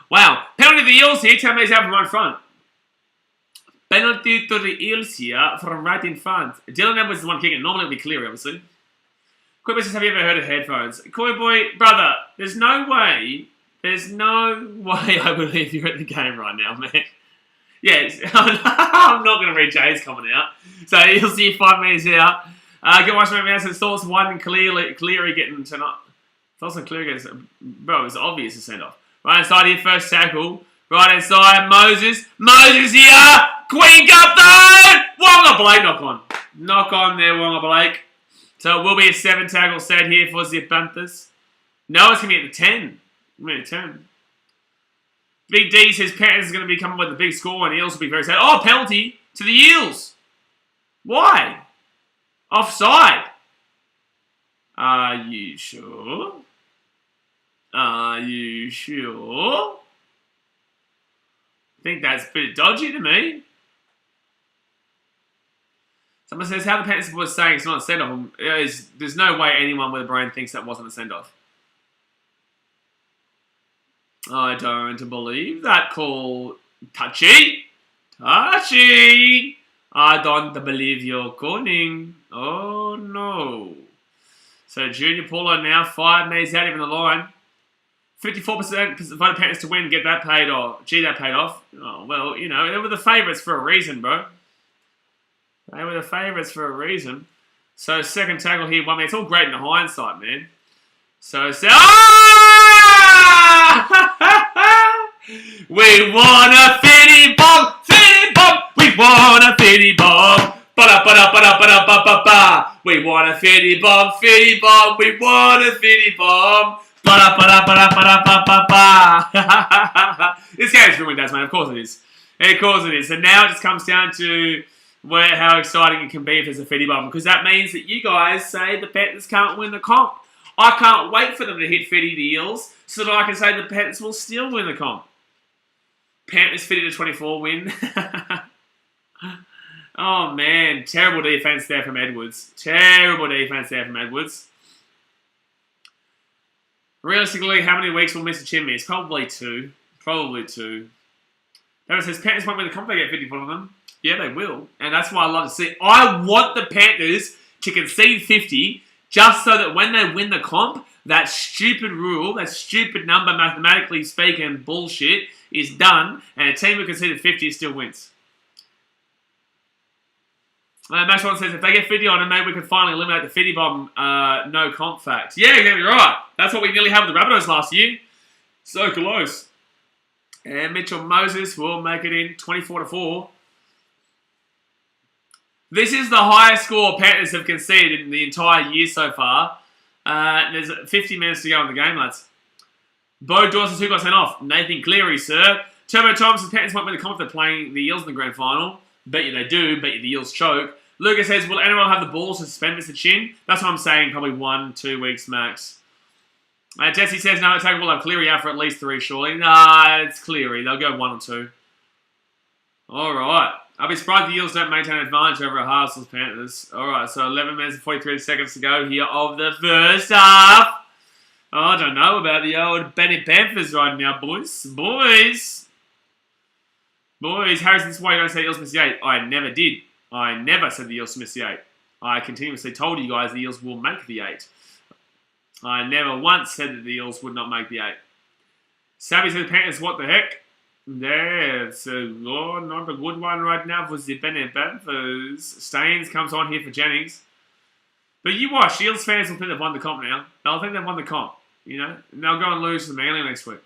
S1: Wow. Penalty to the Eels here. Tell me he's out from right in front. Penalty to the Eels here from right in front. Dylan Edwards is the one kicking. Normally it would be clear, obviously. Koi boy says, have you ever heard of headphones? Koi boy, brother, there's no way I believe you're at the game right now, man. Yes, I'm not going to read Jay's comment out. So you'll see 5 minutes out. Get watching my mouse. Thoughts one and Cleary getting tonight. Thoughts and Cleary getting, bro, it's obvious to send off. Right hand side here, first tackle. Right hand side, Moses. Moses here. Queen Guthrie. Wonga Blake, knock on. Knock on there, Wonga Blake. So it will be a 7 tackle set here for the Panthers. No, it's going to be at the 10. Minute 10. Big D says Panthers is going to be coming with a big score and Eels will be very sad. Oh, penalty to the Eels. Why? Offside. Are you sure? Are you sure? I think that's a bit dodgy to me. Someone says how the Panthers was saying it's not a send-off. There's no way anyone with a brain thinks that wasn't a send-off. I don't believe that call. Touchy! Touchy! I don't believe you're calling. Oh, no. So, Junior Paulo now 5 minutes out even the line. 54% voted Panthers to win, get that paid off. Gee, that paid off. Oh, well, you know, they were the favourites for a reason, bro. They were the favourites for a reason. So, second tackle here, 1 minute. It's all great in the hindsight, man. So we want a 50 bomb, 50 bomb. We want a 50 bomb. Ba-da-ba-da-ba-da-ba-da-ba-ba. We want a 50 bomb, 50 bomb. We want a 50 bomb. Ba-da-ba-da-ba-da-ba-da-ba-ba. This game's ruined, Daz, man. Of course it is. Of course it is. So now it just comes down to how exciting it can be if there's a 50 bomb. Because that means that you guys say the Panthers can't win the comp. I can't wait for them to hit 50 the Eels so that I can say the Panthers will still win the comp. Panthers 50-24 win. Oh, man. Terrible defense there from Edwards. Terrible defense there from Edwards. Realistically, how many weeks will Mr. Chin miss? Probably 2. Probably 2. David says, Panthers won't win the comp, they get 50 from them. Yeah, they will. And that's why I love to see. I want the Panthers to concede 50 just so that when they win the comp, that stupid rule, that stupid number, mathematically speaking, bullshit, is done, and a team who conceded 50 still wins. Max One says, if they get 50 on them, maybe we can finally eliminate the 50 bomb no comp fact. Yeah, exactly right. That's what we nearly had with the Rabbitohs last year. So close. And Mitchell Moses will make it in 24-4. This is the highest score Panthers have conceded in the entire year so far. There's 50 minutes to go in the game, lads. Bo Dawson's who got sent off? Nathan Cleary, sir. Turbo Thomas, Panthers might win the comp. They're playing the Eels in the grand final. Bet you they do. Bet you the Eels choke. Lucas says, will NRL have the balls to suspend Mr. Chin? That's what I'm saying. Probably 1-2 weeks max. Jesse says, no, attack will have Cleary out for at least 3, surely. Nah, it's Cleary. They'll go 1 or 2. All right. I'll be surprised the Eels don't maintain an advantage over Harsell's Panthers. All right, so 11 minutes and 43 seconds to go here of the first half. Oh, I don't know about the old Penrith Panthers right now, boys. Boys, Harrison, this is why you don't say Eels miss the 8. I never did. I never said the Eels miss the 8. I continuously told you guys the Eels will make the 8. I never once said that the Eels would not make the 8. Savvy says Panthers, what the heck? That's not a good one right now for the Penrith Panthers. Staines comes on here for Jennings. But you watch, Eels fans will think they've won the comp now. They'll think they've won the comp, you know. And they'll go and lose to Manly next week.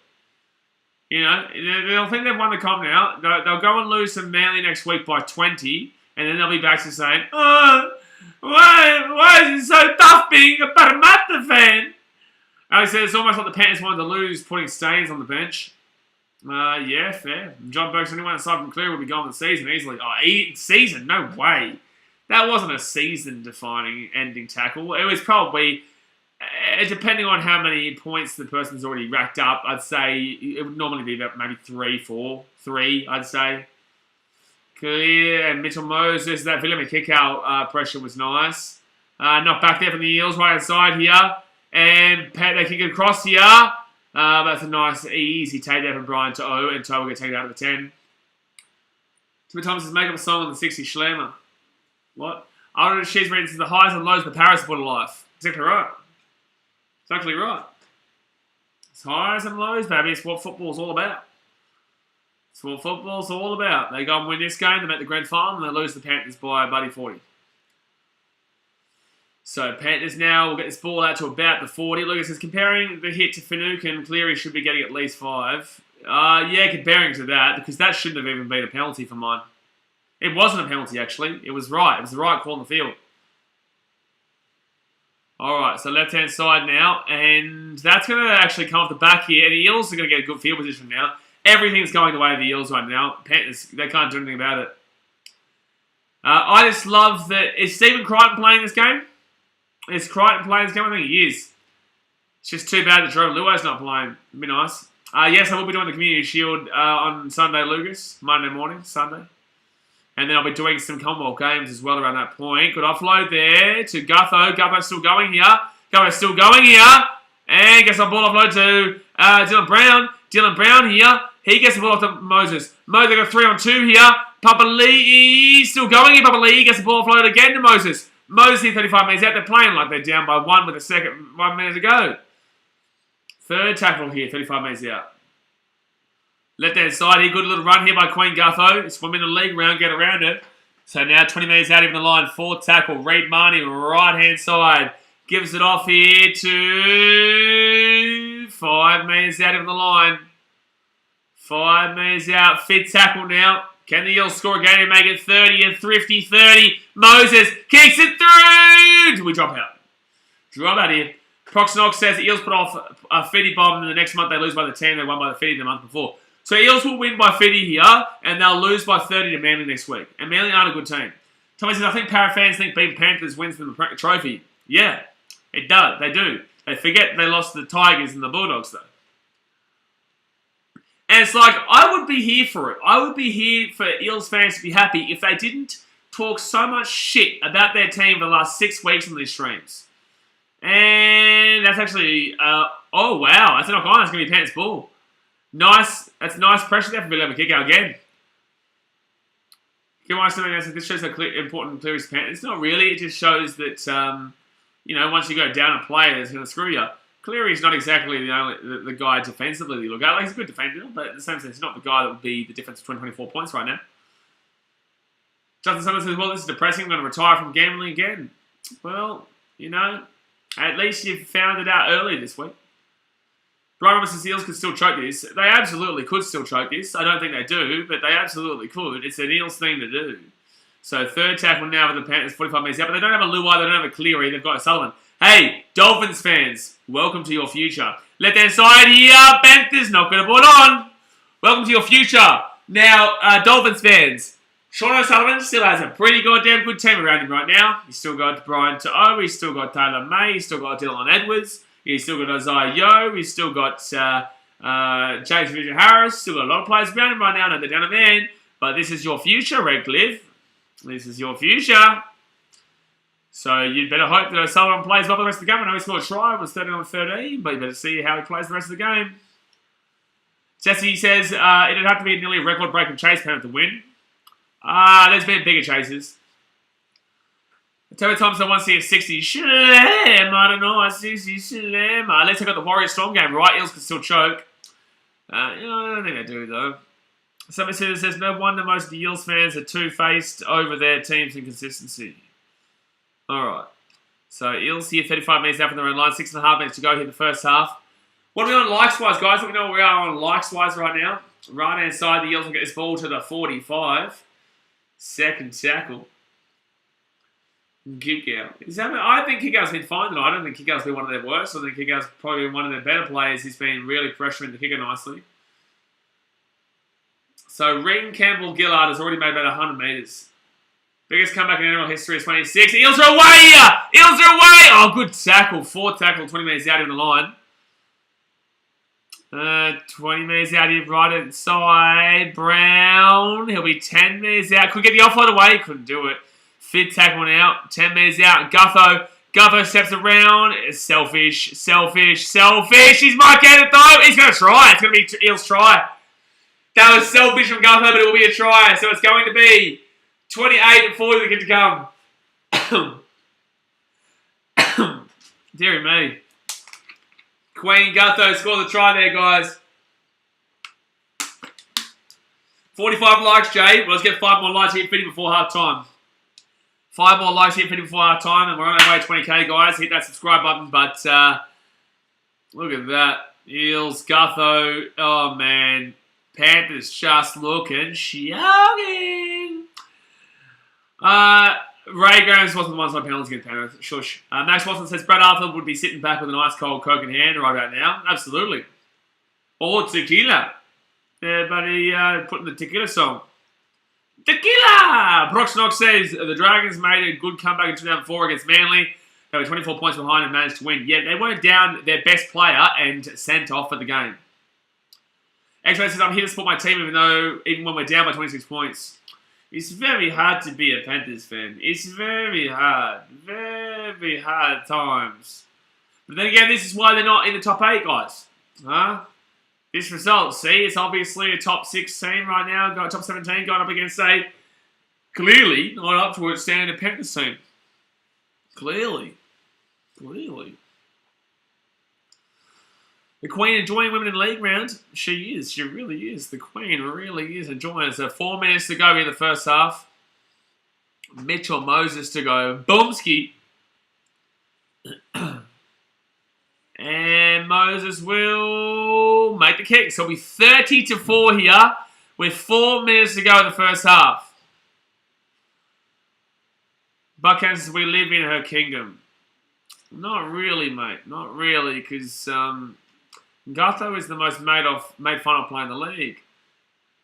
S1: You know, they'll think they've won the comp now. They'll go and lose to Manly next week by 20. And then they'll be back to saying, oh, why is it so tough being a Parramatta fan? Alex said it's almost like the Panthers wanted to lose, putting Staines on the bench. Yeah, fair. John Burke's anyone aside from Clear will be gone the season easily. Oh, season? No way. That wasn't a season-defining ending tackle. It was probably, depending on how many points the person's already racked up, I'd say it would normally be about maybe 3, 4. 3, I'd say. Clear and Mitchell Moses. That William kick-out pressure was nice. Not back there from the Eels, right inside here. And they kick it across here. That's a nice, easy take there from Brian to O, and Toe will get taken out of the 10. Timmy Thomas says, make up a song on the 60 Schlemmer. What? Alden She's reading says, the highs and lows of the Paris supporter life. Exactly right. Exactly right. It's highs and lows, baby. It's what football's all about. It's what football's all about. They go and win this game, they make the grand final, and they lose the Panthers by a buddy 40. So Panthers now will get this ball out to about the 40. Lucas says, comparing the hit to Finucane, Cleary should be getting at least 5. Yeah, comparing to that, because that shouldn't have even been a penalty for mine. It wasn't a penalty, actually. It was right. It was the right call in the field. All right, so left-hand side now, and that's going to actually come off the back here, and the Eels are going to get a good field position now. Everything's going the way of the Eels right now. Panthers, they can't do anything about it. I just love that. Is Stephen Crichton playing this game? Is Crichton playing this game? I think he is. It's just too bad that Jerome Luai's not playing. It'd be nice. Yes, I will be doing the Community Shield on Sunday, Lucas. Monday morning, Sunday. And then I'll be doing some Commonwealth games as well around that point. Good offload there to Gutho. Gutho's still going here. Gutho's still going here. And gets a ball offload to Dylan Brown. Dylan Brown here. He gets the ball off to Moses. Moses got 3-on-2 here. Papali'i still going here. Papali'i gets the ball offload again to Moses. Moses here 35 minutes out. They're playing like they're down by 1 with 1 minute to go. Third tackle here, 35 minutes out. Left-hand side here, good little run here by Queen Gutho. Swim in the league round, get around it. So now 20 minutes out even the line. Fourth tackle, Reid Marnie, right-hand side. Gives it off here to 5 minutes out even the line. 5 minutes out, fifth tackle now. Can the Eels score again and make it 30 and Thrifty 30? Moses kicks it through! Do we drop out? Drop out here. Proxnox says the Eels put off a 50 bomb and the next month they lose by the 10. They won by the 50 the month before. So Eels will win by 50 here and they'll lose by 30 to Manly next week. And Manly aren't a good team. Tommy says, I think Para fans think beating Panthers wins them the trophy. Yeah, it does. They do. They forget they lost to the Tigers and the Bulldogs though. And it's like, I would be here for it. I would be here for Eels fans to be happy if they didn't talk so much shit about their team for the last 6 weeks on these streams. And that's actually, oh wow, that's not gone. That's going to be Pants ball. Nice, that's nice pressure there for Billy to kick out again. Can I say something else? This shows how important Cleary is to Panthers. It's not really, it just shows that, you know, once you go down a player, it's going to screw you. Cleary's not exactly the guy defensively that you look at. Like, he's a good defender, but at the same sense, he's not the guy that would be the difference between 24 points right now. Justin Summers says, well, this is depressing. I'm going to retire from gambling again. Well, you know, at least you found it out early this week. Brian Robinson Eels could still choke this. They absolutely could still choke this. I don't think they do, but they absolutely could. It's an Eels thing to do. So third tackle now for the Panthers, 45 metres out. But they don't have a Luai, they don't have a Cleary, they've got a Sullivan. Hey, Dolphins fans, welcome to your future. Left hand side here, Panthers not going to put on. Welcome to your future. Now, Dolphins fans, Sean O'Sullivan still has a pretty goddamn good team around him right now. He's still got Brian To'o, he's still got Taylor May, he's still got Dylan Edwards, he's still got Isaiah Yeo, he's still got James Richard-Harris, still got a lot of players around him right now. I know they're down a man, but this is your future, Redcliffe. This is your future. So you'd better hope that O'Sullivan plays well the rest of the game. I know he scored a try, it was 13-13, but you better see how he plays the rest of the game. Jesse says it'd have to be nearly a record-breaking chase Penrith to win. There's been bigger chases. Terry Thompson wants to see a 60. Slam, I don't know, a 60 slam. Let's take out the Warriors Storm game, right? Eels can still choke. I don't think they do, though. Somebody says, no wonder most of the Eels fans are two-faced over their team's inconsistency. Alright. So, Eels here, 35 minutes out from their own line. 6.5 minutes to go here in the first half. What are we on likes-wise, guys? Let me know where we are on likes-wise right now. Right-hand side, the Eels will get this ball to the 45. Second tackle. Kick out. I think Kick out's been fine tonight. I don't think Kick out's been one of their worst. I think Kick out's probably been one of their better players. He's been really pressuring the kicker nicely. So, Ring Campbell Gillard has already made about 100 metres. Biggest comeback in NRL history is 26. Eels are away here! Eels are away! Oh, good tackle. Fourth tackle, 20 metres out in the line. 20 metres out here, right inside. Brown. He'll be 10 metres out. Could get the offload away. Couldn't do it. Fifth tackle now. 10 metres out. Gutho steps around. It's selfish. He might get it though. He's going to try. It's going to be Eels' try. That was selfish from Gutho, but it will be a try. So it's going to be 28-40 that get to come. Dear me. Queen Gutho scored the try there, guys. 45 likes, Jay. Well, let's get 5 more likes here fitting before half time. 5 more likes here fitting before half time, and we're on our way to 20k, guys. Hit that subscribe button, but look at that. Eels, Gutho. Oh, man. Panthers just looking shocking. Ray Grahams wasn't the one side penalties against Penrith. Shush. Max Watson says Brad Arthur would be sitting back with a nice cold Coke in hand right about now. Absolutely. Or tequila. Everybody putting the tequila song. Tequila! Brox Knox says the Dragons made a good comeback in 2004 against Manly. They were 24 points behind and managed to win. Yet they weren't down their best player and sent off for the game. X-Ray says, I'm here to support my team even when we're down by 26 points. It's very hard to be a Panthers fan. It's very hard. Very hard times. But then again, this is why they're not in the top 8, guys. This result, see, it's obviously a top 6 team right now, got top 17 going up against a clearly not up to its standard Panthers team. Clearly. The Queen enjoying women in league round. She is. She really is. The Queen really is enjoying it. So 4 minutes to go in the first half. Mitchell Moses to go. Boomski. And Moses will make the kick. So it'll be 30-4 here with 4 minutes to go in the first half. Buckhand says we live in her kingdom. Not really, mate. Not really, because Gutho is the most made final player in the league.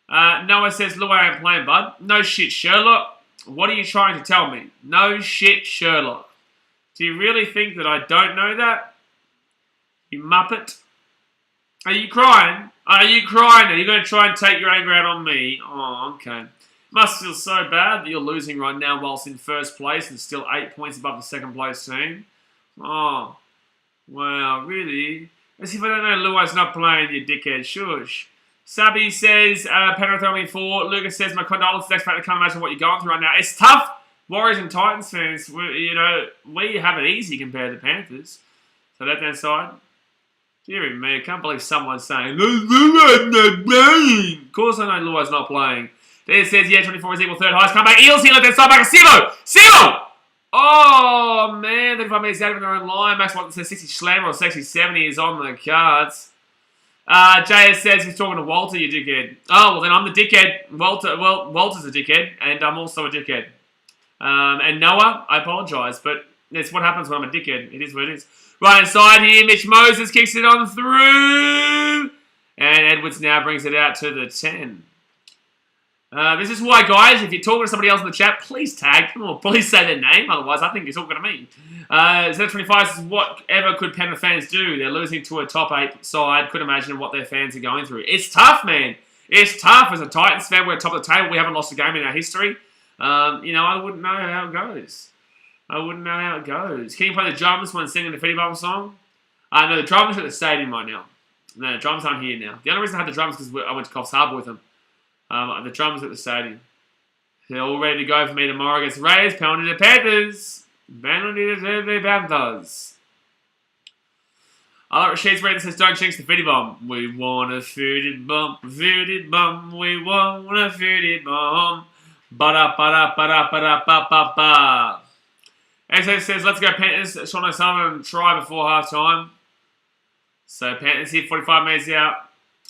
S1: Noah says, Luai ain't playing, bud. No shit, Sherlock. What are you trying to tell me? No shit, Sherlock. Do you really think that I don't know that? You muppet. Are you crying? Are you crying? Are you going to try and take your anger out on me? Oh, okay. Must feel so bad that you're losing right now whilst in first place and still 8 points above the second place team. Oh, wow, really? As if I don't know Luai's not playing, you dickhead. Shush. Sabi says, Penrith only 4. Lucas says, my condolences, X Factor. Can't imagine what you're going through right now. It's tough. Warriors and Titans fans, we have it easy compared to Panthers. So that down side. Dear me, I can't believe someone's saying, Luai's not playing. Of course I know Luai's not playing. There says, yeah, 24 is equal third highest. Come back. Eels here, left hand side back. Silo! Oh, man. 35 minutes out of their own line. Max Watson says 60 slammer or 60 70 is on the cards. JS says he's talking to Walter, you dickhead. Oh, well, then I'm the dickhead. Walter's a dickhead, and I'm also a dickhead. And Noah, I apologise, but it's what happens when I'm a dickhead. It is what it is. Right inside here, Mitch Moses kicks it on through. And Edwards now brings it out to the 10. This is why, guys, if you're talking to somebody else in the chat, please tag them or please say their name. Otherwise, I think you're talking to me. Z25 says, whatever could Penrith fans do? They're losing to a top 8 side. Could imagine what their fans are going through. It's tough, man. It's tough. As a Titans fan, we're at the top of the table. We haven't lost a game in our history. I wouldn't know how it goes. Can you play the drums when singing the Fetty Bum song? No, the drums are at the stadium right now. No, the drums aren't here now. The only reason I had the drums is because I went to Coffs Harbour with them. The drums at the stadium. They're all ready to go for me tomorrow against the Raiders. Penalty to Panthers. Penalty to the Panthers. I like Rashid's reading says, don't jinx the Fetty Bomb. We want a Fetty Bomb. Fetty Bomb. We want a Fetty Bomb. Ba-da-ba-da-ba-da-ba-da-ba-ba-ba. XO says, let's go Panthers. Sean O'Sullivan try before half time. So Panthers here, 45 minutes out.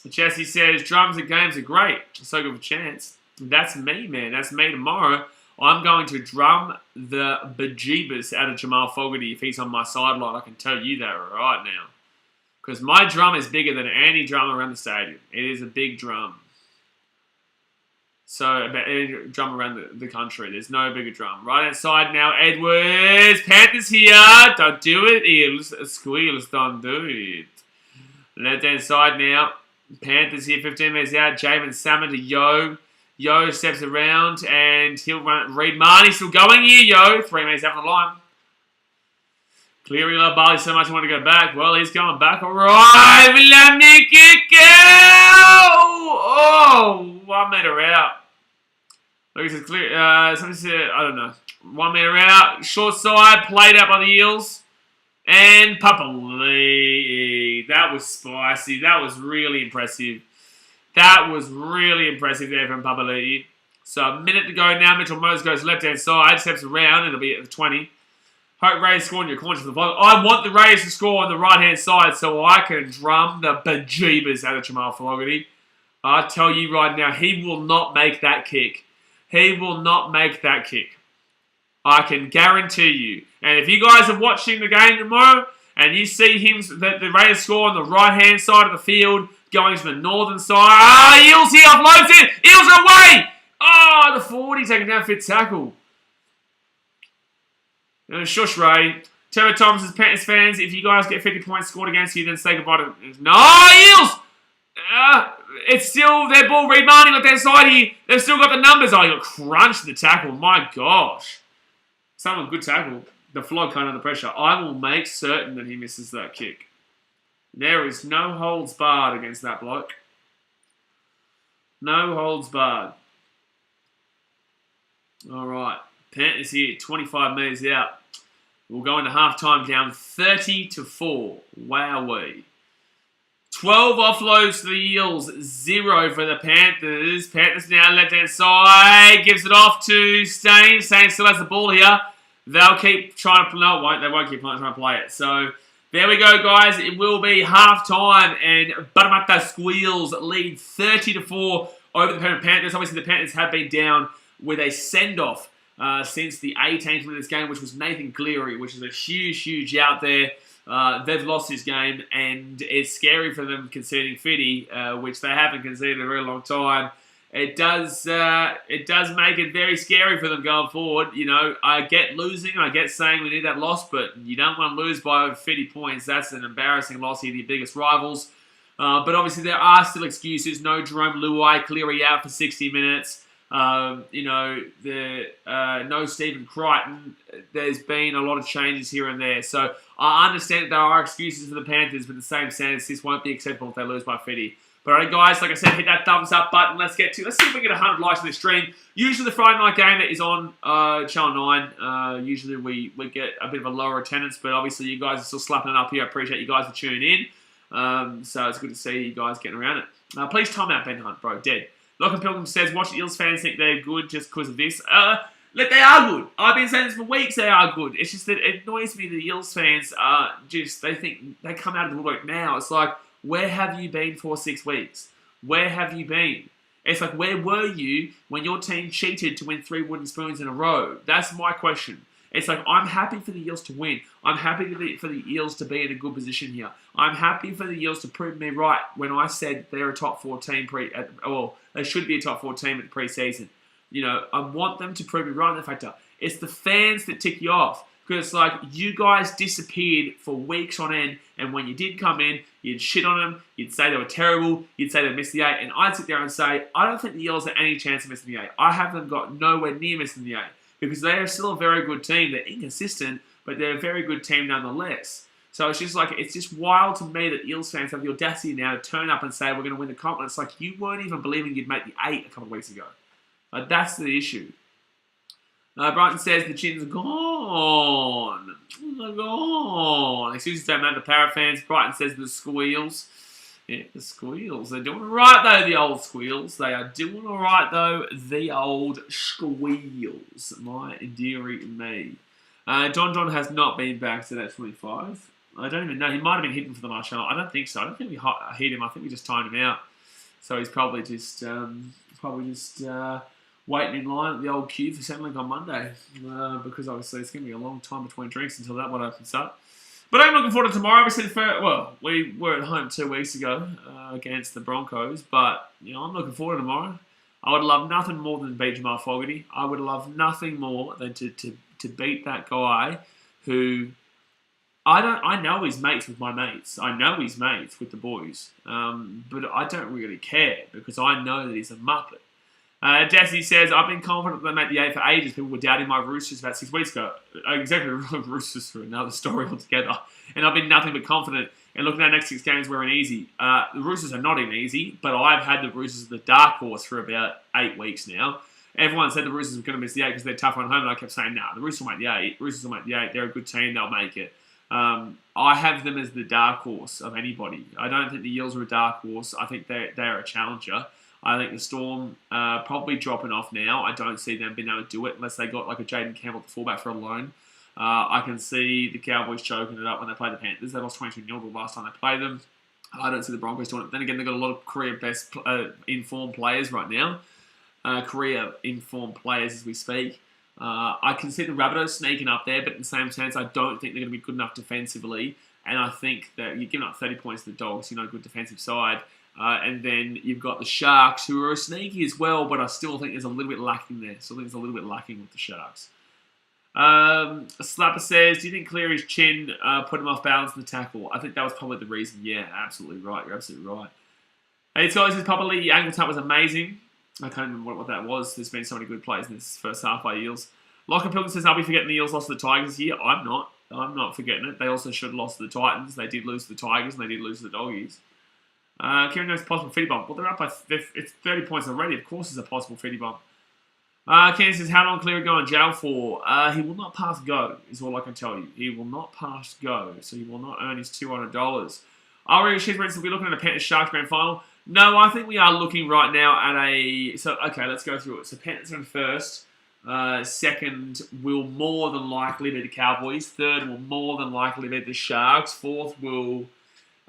S1: Jesse says, drums and games are great. So good for chance. That's me, man. That's me tomorrow. I'm going to drum the bejeebus out of Jamal Fogarty if he's on my sideline. I can tell you that right now. Because my drum is bigger than any drum around the stadium. It is a big drum. So, about any drum around the country. There's no bigger drum. Right outside now, Edwards. Panthers here. Don't do it, Eels. Squeals, don't do it. Left hand side now. Panthers here, 15 minutes out. Jamin Salmon to Yo. Yo steps around and he'll run. Reed Marnie still going here, Yo. 3 minutes out on the line. Cleary loved Barley so much I want to go back. Well, he's going back. All right. Let me kick out. Oh, 1 metre out. Look, it's clear. Somebody said, I don't know. 1 metre out. Short side. Played out by the Eels. And Papali'i. That was spicy. That was really impressive. That was really impressive there from Papali'i. So a minute to go now. Mitchell Moses goes left-hand side. Steps around. It'll be at the 20. Hope Rays score in your corner for the vote. I want the Rays to score on the right-hand side so I can drum the bejeebers out of Jamal Fogarty. I tell you right now, he will not make that kick. He will not make that kick. I can guarantee you. And if you guys are watching the game tomorrow and you see him, the Raiders score on the right-hand side of the field, going to the northern side. Eels here, offloads it. Eels are away. The 40 taking down fit tackle. Shush, Ray. Trevor Thomas is Panthers fans. If you guys get 50 points scored against you, then say goodbye to... No, Eels! It's still their ball. Reed Marnie on their side here. They've still got the numbers. Oh, he got crunched the tackle. My gosh. Someone good tackle. The flog kind of under pressure. I will make certain that he misses that kick. There is no holds barred against that bloke. No holds barred. All right. Panthers here, 25 metres out. We'll go into half-time down 30-4. Wowee. 12 offloads to the Eels, 0 for the Panthers. Panthers now left-hand side. Gives it off to Stain. Stain still has the ball here. They'll keep trying to... No, they won't keep trying to play it. So, there we go, guys. It will be half-time. And Parramatta Eels lead 30-4 over the Penrith Panthers. Obviously, the Panthers have been down with a send-off since the 18th minute of this game, which was Nathan Cleary, which is a huge out there. They've lost this game, and it's scary for them conceding 50, which they haven't conceded in a very long time. It does make it very scary for them going forward. You know, I get losing, I get saying we need that loss, but you don't want to lose by over 50 points. That's an embarrassing loss here to your biggest rivals. But obviously there are still excuses. No Jerome Luai, Cleary out for 60 minutes. No Stephen Crichton. There's been a lot of changes here and there. So I understand that there are excuses for the Panthers, but in the same sense, this won't be acceptable if they lose by 50. But alright guys, like I said, hit that thumbs up button. Let's see if we can get 100 likes on this stream. Usually the Friday night game that is on Channel 9, usually we get a bit of a lower attendance, but obviously you guys are still slapping it up here. I appreciate you guys for tuning in. So it's good to see you guys getting around it. Please time out Ben Hunt, bro, dead. Lachlan Pilgrim says, watch the Eels fans think they're good just because of this. Look, they are good. I've been saying this for weeks, they are good. It's just that it annoys me that the Eels fans are just, they think they come out of the woodwork now. It's like, where have you been for 6 weeks? Where have you been? It's like, where were you when your team cheated to win 3 wooden spoons in a row? That's my question. It's like, I'm happy for the Eels to win. I'm happy for the Eels to be in a good position here. I'm happy for the Eels to prove me right when I said they're a top 4 team they should be a top 4 team at the pre-season. You know, I want them to prove me right in the factor. It's the fans that tick you off. Because it's like, you guys disappeared for weeks on end, and when you did come in, you'd shit on them, you'd say they were terrible, you'd say they missed the 8, and I'd sit there and say, I don't think the Eels have any chance of missing the 8. I have them got nowhere near missing the 8, because they are still a very good team. They're inconsistent, but they're a very good team nonetheless. So it's just like, it's just wild to me that Eels fans have the audacity now to turn up and say, we're going to win the comp, and it's like, you weren't even believing you'd make the 8 a couple of weeks ago. Like, that's the issue. Brighton says the chin's gone. They're gone. Excuses don't matter to Parrot fans. Brighton says the squeals. Yeah, the squeals. They're doing all right, though, the old squeals. They are doing all right, though, the old squeals. My dearie me. John has not been back to that 25. I don't even know. He might have been hidden for the last show. I don't think so. I don't think we hit him. I think we just timed him out. So he's probably just waiting in line at the old queue for Centrelink on Monday, because obviously it's going to be a long time between drinks until that one opens up. But I'm looking forward to tomorrow. Obviously, we were at home 2 weeks ago against the Broncos, but I'm looking forward to tomorrow. I would love nothing more than beat Jamal Fogarty. I would love nothing more than to beat that guy who I know he's mates with my mates. I know he's mates with the boys, but I don't really care because I know that he's a muppet. Jesse says, I've been confident they make the 8 for ages. People were doubting my Roosters about 6 weeks ago. Exactly, Roosters for another story altogether. And I've been nothing but confident. And looking at our next 6 games, we're in easy. The Roosters are not in easy, but I've had the Roosters as the dark horse for about 8 weeks now. Everyone said the Roosters were going to miss the 8 because they're tough on home, and I kept saying, nah, the Roosters will make the 8. Roosters will make the 8. They're a good team. They'll make it. I have them as the dark horse of anybody. I don't think the Eels are a dark horse. I think they're a challenger. I think the Storm probably dropping off now. I don't see them being able to do it unless they got like a Jaden Campbell at the fullback for a loan. I can see the Cowboys choking it up when they play the Panthers. They lost 22-0 the last time they played them. I don't see the Broncos doing it. Then again, they've got a lot of career best informed players right now. Career informed players as we speak. I can see the Rabbitohs sneaking up there, but in the same sense, I don't think they're going to be good enough defensively. And I think that you're giving up 30 points to the Dogs, good defensive side. And then you've got the Sharks, who are sneaky as well, but I still think there's a little bit lacking there. Still think there's a little bit lacking with the Sharks. Slapper says, do you think Cleary's chin put him off balance in the tackle? I think that was probably the reason. Yeah, absolutely right. You're absolutely right. Hey, guys, says, Papa Lee, ankle tap was amazing. I can't remember what that was. There's been so many good plays in this first half by Eels. Locker Pilgrim says, I'll be forgetting the Eels lost to the Tigers here. I'm not forgetting it. They also should have lost to the Titans. They did lose to the Tigers, and they did lose to the Doggies. Kieran knows possible fitty bump. Well, they're up by it's 30 points already. Of course, there's a possible fitty bump. Ken says, how long Cleary go in jail for? He will not pass go, is all I can tell you. He will not pass go, so he will not earn his $200. Are we looking at a Panthers Sharks grand final? No, I think we are looking right now at a... So, okay, let's go through it. So, Panthers in first. Second will more than likely be the Cowboys. Third will more than likely be the Sharks. Fourth will...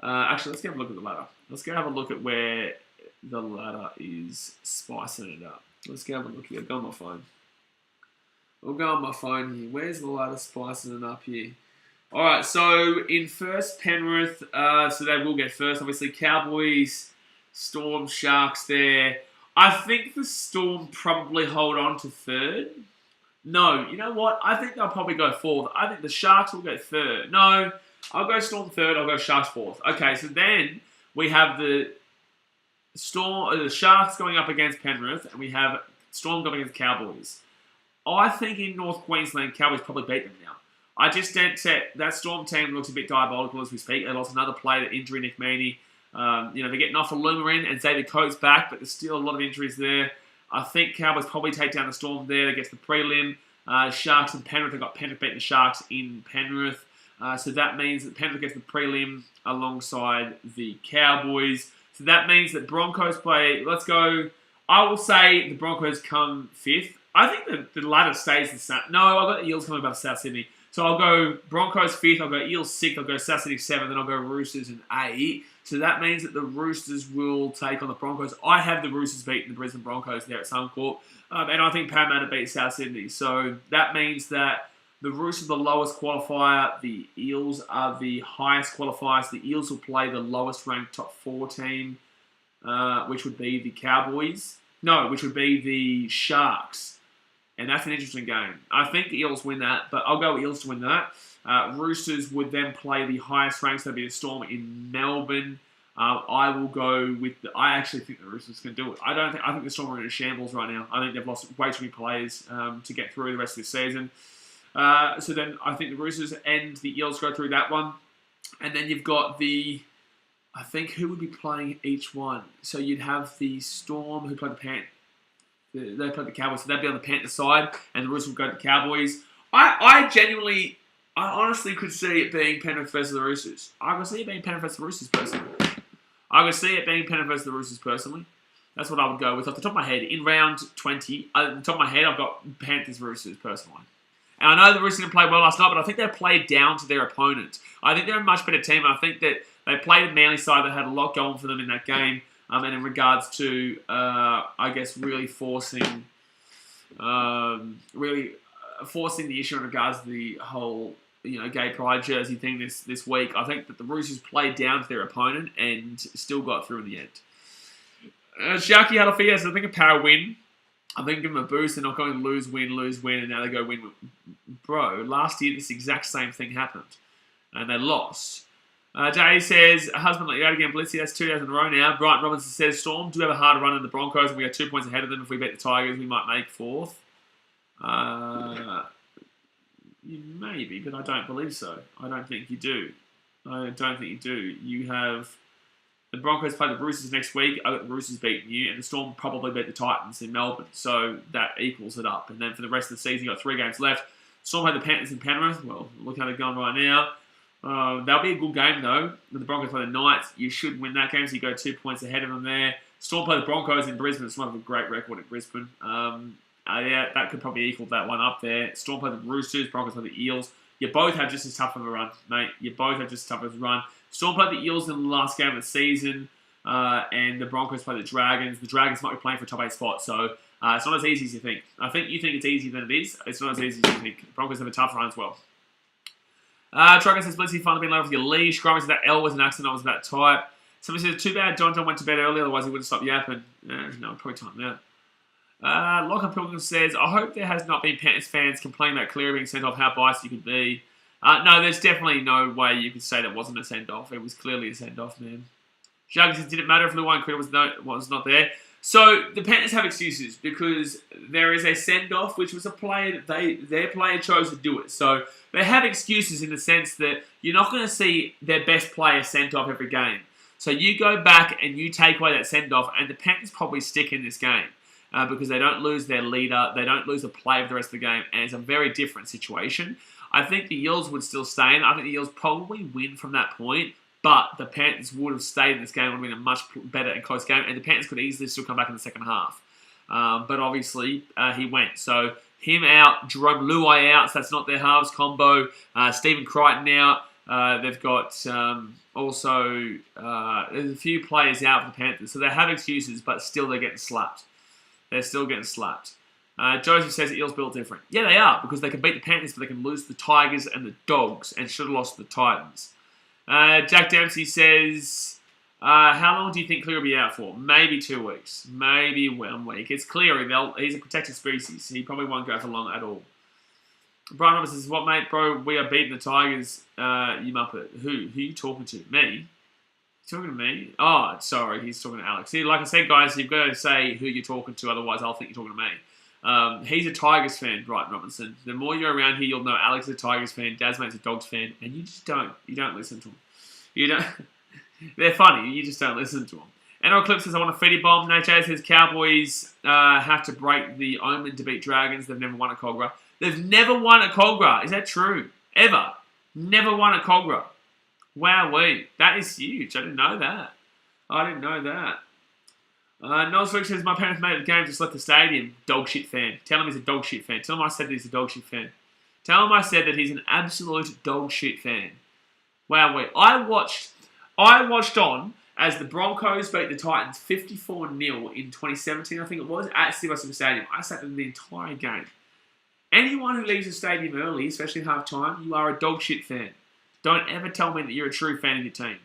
S1: actually, let's go have a look at the ladder. Let's go have a look at where the ladder is spicing it up. Let's go have a look here. I'll go on my phone. I'll go on my phone here. Where's the ladder spicing it up here? All right, so in first, Penrith. So they will get first. Obviously, Cowboys, Storm, Sharks there. I think the Storm probably hold on to third. No, you know what? I think they'll probably go fourth. I think the Sharks will go third. No, I'll go Storm third. I'll go Sharks fourth. Okay, so then we have the Sharks going up against Penrith, and we have Storm going against Cowboys. I think in North Queensland, Cowboys probably beat them now. I just don't say that Storm team looks a bit diabolical as we speak. They lost another player to injury, Nick Meaney. They're getting off Luma in and Xavier Coates back, but there's still a lot of injuries there. I think Cowboys probably take down the Storm there. They get to the prelim. Sharks and Penrith. They've got Penrith beating the Sharks in Penrith. So that means that Penrith gets the prelim alongside the Cowboys. So that means that Broncos play... Let's go... I will say the Broncos come fifth. I think the ladder stays the same. No, I've got the Eels coming above South Sydney. So I'll go Broncos 5th, I'll go Eels 6th, I'll go Saturday 7th, then I'll go Roosters in 8. So that means that the Roosters will take on the Broncos. I have the Roosters beating the Brisbane Broncos there at Suncorp. And I think Parramatta beat South Sydney. So that means that the Roosters are the lowest qualifier. The Eels are the highest qualifiers. The Eels will play the lowest ranked top 4 team, which would be the Cowboys. No, which would be the Sharks. And that's an interesting game. I think the Eels win that, but I'll go Eels to win that. Roosters would then play the highest ranks. That'd be the Storm in Melbourne. I will go with I actually think the Roosters can do it. I think the Storm are in a shambles right now. I think they've lost way too many players to get through the rest of this season. So then I think the Roosters and the Eels go through that one. And then you've got I think who would be playing each one? So you'd have the Storm who play the Panthers. They play the Cowboys, so they'd be on the Panthers side, and the Roosters would go to the Cowboys. I honestly could see it being Penrith versus the Roosters. I could see it being Penrith versus the Roosters personally. That's what I would go with. Off the top of my head, in round 20, at the top of my head, I've got Panthers Roosters personally. And I know the Roosters didn't play well last night, but I think they played down to their opponent. I think they're a much better team, and I think that they played a Manly side that had a lot going for them in that game. And in regards to, I guess, really forcing the issue in regards to the whole, gay pride jersey thing this week, I think that the Roosters played down to their opponent and still got through in the end. Sharky Huddlefield, I think a Para win. I think give them a boost. They're not going to lose, win, and now they go win. Bro, last year this exact same thing happened, and they lost. Jay says, husband let you out again, Blitzy. That's 2 days in a row now. Brighton Robinson says, Storm do have a harder run than the Broncos, and we are 2 points ahead of them. If we beat the Tigers, we might make 4th. Maybe, but I don't believe so. I don't think you do. You have the Broncos play the Roosters next week. I got the Roosters beating you, and the Storm probably beat the Titans in Melbourne. So that equals it up. And then for the rest of the season, you've got 3 games left. Storm had the Panthers in Penrith. Well, look how they're going right now. That'll be a good game, though. When the Broncos play the Knights, you should win that game, so you go 2 points ahead of them there. Storm play the Broncos in Brisbane. It's not a great record at Brisbane. That could probably equal that one up there. Storm play the Roosters. Broncos play the Eels. You both have just as tough of a run, mate. Storm play the Eels in the last game of the season, and the Broncos play the Dragons. The Dragons might be playing for a top 8 spot, so it's not as easy as you think. I think you think it's easier than it is. It's not as easy as you think. The Broncos have a tough run as well. Trucker says, Blitzy, finally been late with your leash. Grime says that L was an accident, I was that type. Somebody says, too bad John went to bed early, otherwise he wouldn't stop yapping. No, probably time out. Lockhart Pilgrim says, I hope there has not been Panthers fans complaining about Cleary being sent off, how biased you could be. No, there's definitely no way you could say that wasn't a send-off. It was clearly a send-off, man. Jug says, did it matter if Luai Critter was not there? So, the Panthers have excuses because there is a send-off, which was a player that their player chose to do it. So, they have excuses in the sense that you're not going to see their best player sent off every game. So, you go back and you take away that send-off, and the Panthers probably stick in this game because they don't lose their leader, they don't lose a play of the rest of the game, and it's a very different situation. I think the Eels would still stay in. I think the Eels probably win from that point. But the Panthers would have stayed in this game. It would have been a much better and close game. And the Panthers could easily still come back in the second half. But obviously, he went. So, him out, Jerome Luai out. So, that's not their halves combo. Stephen Crichton out. They've got also... there's a few players out for the Panthers. So, they have excuses, but still they're getting slapped. Joseph says the Eels built different. Yeah, they are. Because they can beat the Panthers, but they can lose the Tigers and the Dogs. And should have lost the Titans. Jack Dempsey says, how long do you think Cleary will be out for? Maybe 2 weeks. Maybe 1 week. It's Cleary. He's a protected species. He probably won't go for long at all. Brian Roberts says, what, mate, bro? We are beating the Tigers. You muppet. Who? Who are you talking to? Me? Talking to me? Oh, sorry. He's talking to Alex. See, like I said, guys, you've got to say who you're talking to. Otherwise, I'll think you're talking to me. He's a Tigers fan, Brian Robinson. The more you're around here, you'll know Alex is a Tigers fan, Dasmate's a Dogs fan, and you just don't listen to them. You don't. They're funny. You just don't listen to them. NRL Clip says, I want a feedy bomb. Nate says, Cowboys have to break the omen to beat Dragons. They've never won a Cogra. They've never won a Cogra. Is that true? Ever. Never won a Cogra. Wowee. That is huge. I didn't know that. Noel Rick says, my parents made the game, just left the stadium. Dog shit fan. Tell him he's a dog shit fan. Tell him I said he's a dog shit fan. Tell him I said that he's an absolute dog shit fan. Wow, wait. I watched on as the Broncos beat the Titans 54-0 in 2017, I think it was, at Steve Stadium. I sat there the entire game. Anyone who leaves the stadium early, especially half-time, you are a dog shit fan. Don't ever tell me that you're a true fan of your team.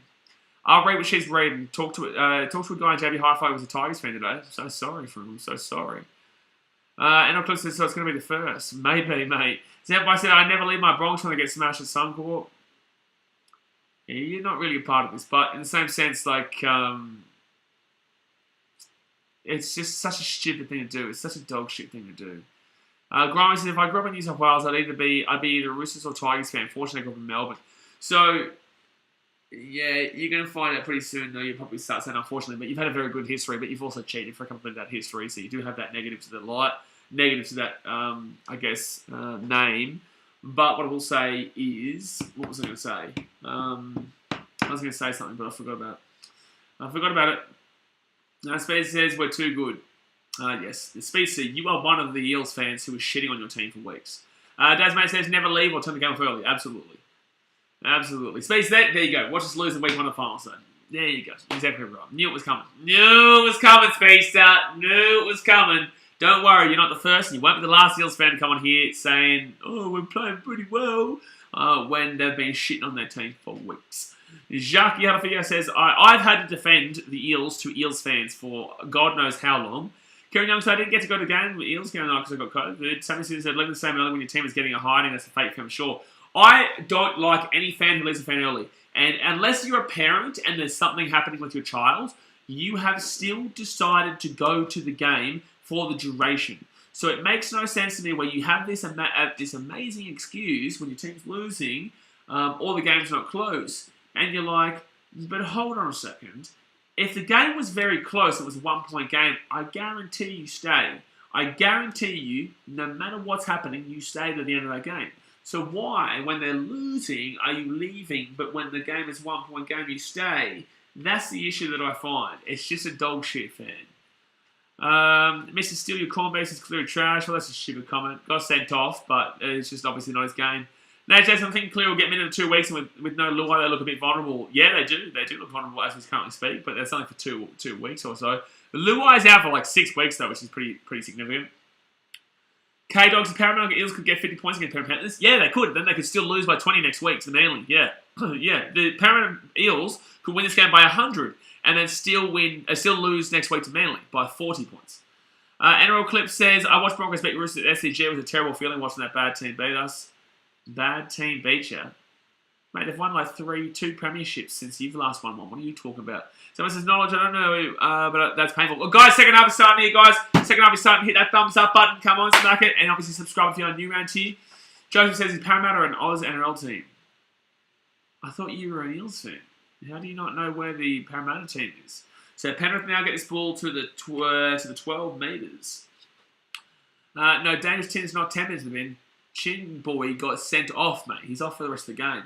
S1: I'll read what she's reading. Talk to a guy in JB Hi-Fi who was a Tigers fan today. I'm so sorry for him. I'm so sorry. And Cliff says, so it's going to be the first. Maybe, mate. Zampai said, I never leave my Bronx when they get smashed at Suncorp. Yeah, you're not really a part of this, but in the same sense, like, it's just such a stupid thing to do. It's such a dog shit thing to do. Grimy says, if I grew up in New South Wales, I'd be either a Roosters or Tigers fan. Fortunately, I grew up in Melbourne. So, yeah, you're going to find out pretty soon, though. You'll probably start saying, unfortunately, but you've had a very good history, but you've also cheated for a couple of that history, so you do have that negative to that, name. But what I will say is, what was I going to say? I was going to say something, but I forgot about it. Speed says, we're too good. Yes, Speed says, you are one of the Eels fans who is shitting on your team for weeks. Dasmate says, never leave or turn the game off early. Absolutely. Absolutely. Speed, there you go. Watch us lose in week 1 of the final zone. There you go. Exactly right. Knew it was coming. Speedster. Knew it was coming. Don't worry, you're not the first, and you won't be the last Eels fan to come on here saying, oh, we're playing pretty well, when they've been shitting on their team for weeks. Jacques Yadafia says, I've had to defend the Eels to Eels fans for God knows how long. Kieran Young said, I didn't get to go to the game with Eels because I got COVID. Sammy said, leaving the same early when your team is getting a hiding, that's a fake fan, sure. I don't like any fan who leaves a fan early. And unless you're a parent and there's something happening with your child, you have still decided to go to the game for the duration. So it makes no sense to me where you have this amazing excuse when your team's losing or the game's not close. And you're like, but hold on a second. If the game was very close, it was a 1-point game, I guarantee you stay. I guarantee you, no matter what's happening, you stay to the end of that game. So why, when they're losing, are you leaving, but when the game is a 1-point game, you stay? That's the issue that I find. It's just a dog shit fan. Mr. Steal Your Corn Base is clearly trash. Well, that's a stupid comment. Got sent off, but it's just obviously not his game. Nate Jason, I think Clear will get minute of 2 weeks, and with no Luai, they look a bit vulnerable. Yeah, they do. They do look vulnerable as we currently speak, but that's only for two weeks or so. Luai's out for like 6 weeks, though, which is pretty significant. K-Dogs and Parramatta Eels could get 50 points against Penrith Panthers. Yeah, they could. Then they could still lose by 20 next week to Manly. Yeah. Yeah. The Parramatta Eels could win this game by 100 and then still lose next week to Manly by 40 points. NRL Clip says, I watched Broncos beat Roosters at SCG. It was a terrible feeling watching that bad team beat us. Bad team beat you? Mate, they've won like 2 premierships since you've last won one. What are you talking about? Someone says, knowledge, I don't know, but that's painful. Well, guys, second half is starting here, guys. Second half is starting. Hit that thumbs up button. Come on, smack it. And obviously subscribe if you're new around here. Joseph says, is Parramatta an Oz NRL team? I thought you were an Eels fan. How do you not know where the Parramatta team is? So Penrith now get this ball to the 12 metres. No, Danish Tin is not 10 minutes in the bin. Chin boy got sent off, mate. He's off for the rest of the game.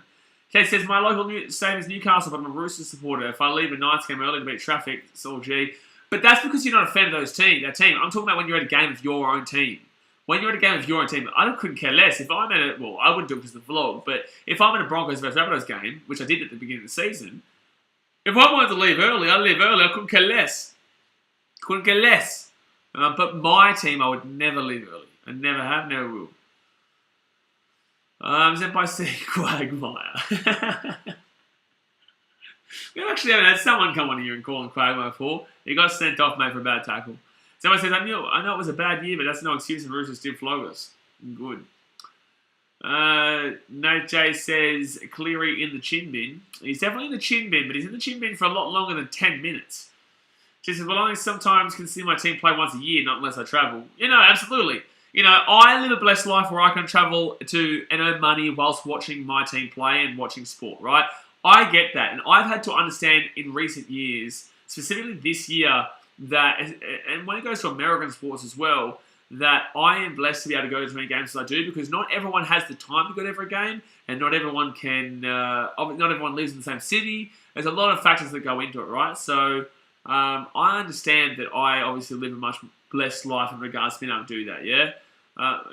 S1: Kate says, my local stadium is Newcastle, but I'm a Roosters supporter. If I leave a Knights game early to beat traffic, it's all G. But that's because you're not a fan of that team. I'm talking about when you're at a game of your own team. When you're at a game of your own team, I couldn't care less. If I'm at a, well, I wouldn't do it because of the vlog, but if I'm at a Broncos versus Rabbitohs game, which I did at the beginning of the season, if I wanted to leave early, I'd leave early. I couldn't care less. But my team, I would never leave early. I never have, never will. Senpai C. Quagmire. We actually haven't had someone come on here and call him Quagmire before. He got sent off, mate, for a bad tackle. Someone says, I know it was a bad year, but that's no excuse and Roosters did flog us. Good. Nate J says, Cleary in the chin bin. He's definitely in the chin bin, but he's in the chin bin for a lot longer than 10 minutes. She says, well, I only sometimes can see my team play once a year, not unless I travel. Absolutely. I live a blessed life where I can travel to and earn money whilst watching my team play and watching sport, right? I get that. And I've had to understand in recent years, specifically this year, that, and when it goes to American sports as well, that I am blessed to be able to go to as many games as I do because not everyone has the time to go to every game and not everyone not everyone lives in the same city. There's a lot of factors that go into it, right? So I understand that I obviously live a much blessed life in regards to being able to do that, yeah?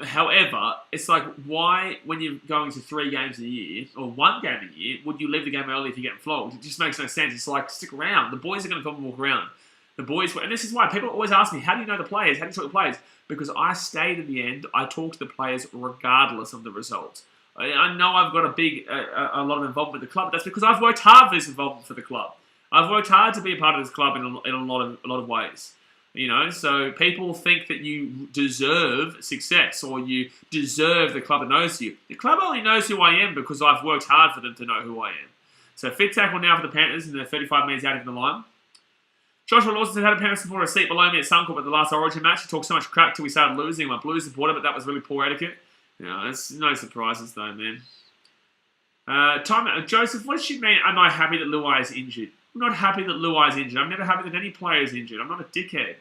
S1: However, it's like, why, when you're going to 3 games a year, or 1 game a year, would you leave the game early if you're getting flogged? It just makes no sense. It's like, stick around. The boys are going to come and walk around. The boys, and this is why people always ask me, how do you know the players? How do you talk to the players? Because I stayed in the end. I talk to the players regardless of the result. I know I've got a lot of involvement with the club, but that's because I've worked hard for this involvement for the club. I've worked hard to be a part of this club in a lot of ways. So people think that you deserve success or you deserve the club that knows you. The club only knows who I am because I've worked hard for them to know who I am. So fit tackle now for the Panthers, and they're 35 metres out of the line. Joshua Lawson said, had a Penrith supporter a seat below me at Suncorp at the last Origin match. He talked so much crap till we started losing. I'm a Blues supporter, but that was really poor etiquette. It's no surprises though, man. Joseph, what does she mean? Am I happy that Luai is injured? I'm not happy that Luai is injured. I'm never happy that any player is injured. I'm not a dickhead.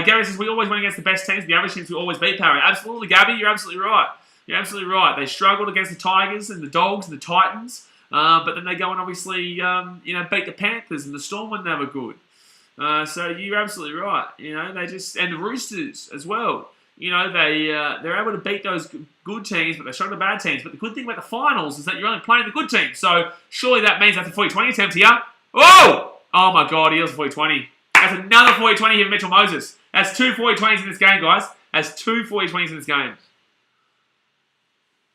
S1: Gary says, we always win against the best teams. The average teams we always beat Parramatta. Absolutely, Gabby, you're absolutely right. You're absolutely right. They struggled against the Tigers and the Dogs and the Titans, but then they go and obviously, beat the Panthers and the Storm when they were good. So you're absolutely right. They just, and the Roosters as well. They're able to beat those good teams, but they struggle the bad teams. But the good thing about the finals is that you're only playing the good teams. So surely that means that's a 40-20 attempt here. Oh my God, Eels 40-20. That's another 40-20 here for Mitchell Moses. That's 2 40-20s in this game, guys. That's 2 40-20s in this game.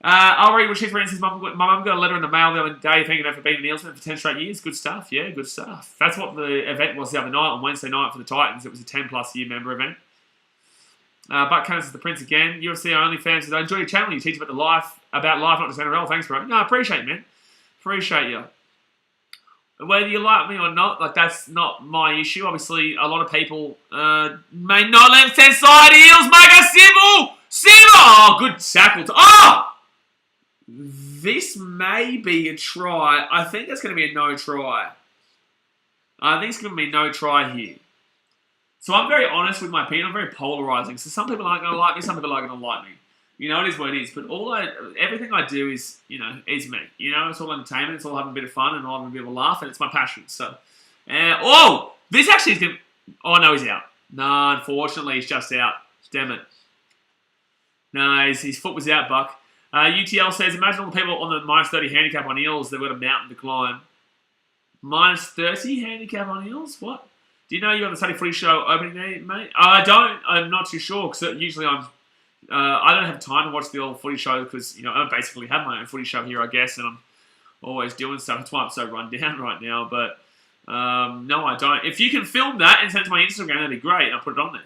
S1: I'll read what she's written. My mum got a letter in the mail the other day thanking her for being an Eels fan for 10 straight years. Good stuff. Yeah, good stuff. That's what the event was the other night on Wednesday night for the Titans. It was a 10-plus year member event. Buck Cunners is the Prince again. UFC OnlyFans says, I enjoy your channel. You teach about life, not just NRL. Thanks, bro. No, I appreciate it, man. Appreciate you. Whether you like me or not, that's not my issue. Obviously, a lot of people may not left hand side. Eels make a civil. Oh, good tackle. This may be a try. I think it's going to be a no try. I think it's going to be no try here. So I'm very honest with my opinion. I'm very polarizing. So some people aren't going to like me. Some people aren't going to like me. It is what it is. But everything I do is, is me. It's all entertainment. It's all having a bit of fun and all having a bit of a laugh. And it's my passion. So, this actually is going to... Oh, no, he's out. No, unfortunately, he's just out. Damn it. No, his foot was out, Buck. UTL says, imagine all the people on the minus 30 handicap on Eels. They've got a mountain to climb. Minus 30 handicap on Eels? What? Do you know you're on the Sunday Footy Show opening day, mate? I don't. I'm not too sure because usually I don't have time to watch the old footy show because, I basically have my own footy show here, I guess, and I'm always doing stuff. That's why I'm so run down right now. But no, I don't. If you can film that and send it to my Instagram, that'd be great. I'll put it on there.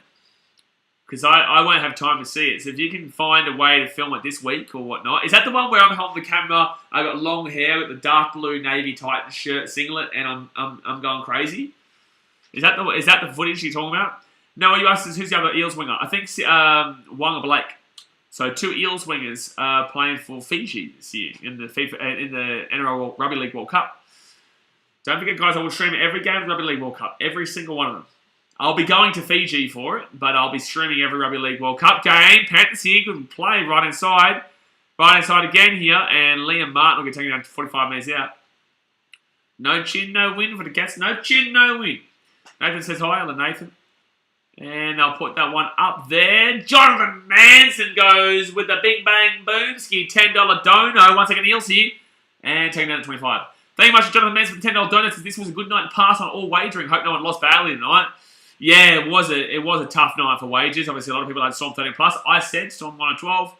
S1: Because I won't have time to see it. So if you can find a way to film it this week or whatnot. Is that the one where I'm holding the camera, I got long hair with the dark blue navy Titan shirt singlet and I'm going crazy? Is that the footage you're talking about? No, you asked us who's the other Eels winger. I think Wanga Blake. So 2 Eels wingers playing for Fiji this year in the NRL Rugby League World Cup. Don't forget, guys, I will stream every game of the Rugby League World Cup. Every single one of them. I'll be going to Fiji for it, but I'll be streaming every Rugby League World Cup game. Panthers here, good play, right inside. Right inside again here, and Liam Martin will get taken down to 45 metres out. No chin, no win for the Cats. No chin, no win. Nathan says hi, hello Nathan. And I'll put that one up there. Jonathan Manson goes with the big bang boomski $10 dono. Once again, Eels here. And taking down to 25. Thank you much, Jonathan Manson, for the $10 dono. This was a good night to pass on all wagering. Hope no one lost badly tonight. Yeah, it was a tough night for wagers. Obviously, a lot of people had Storm 13+. I said Storm 1 and 12.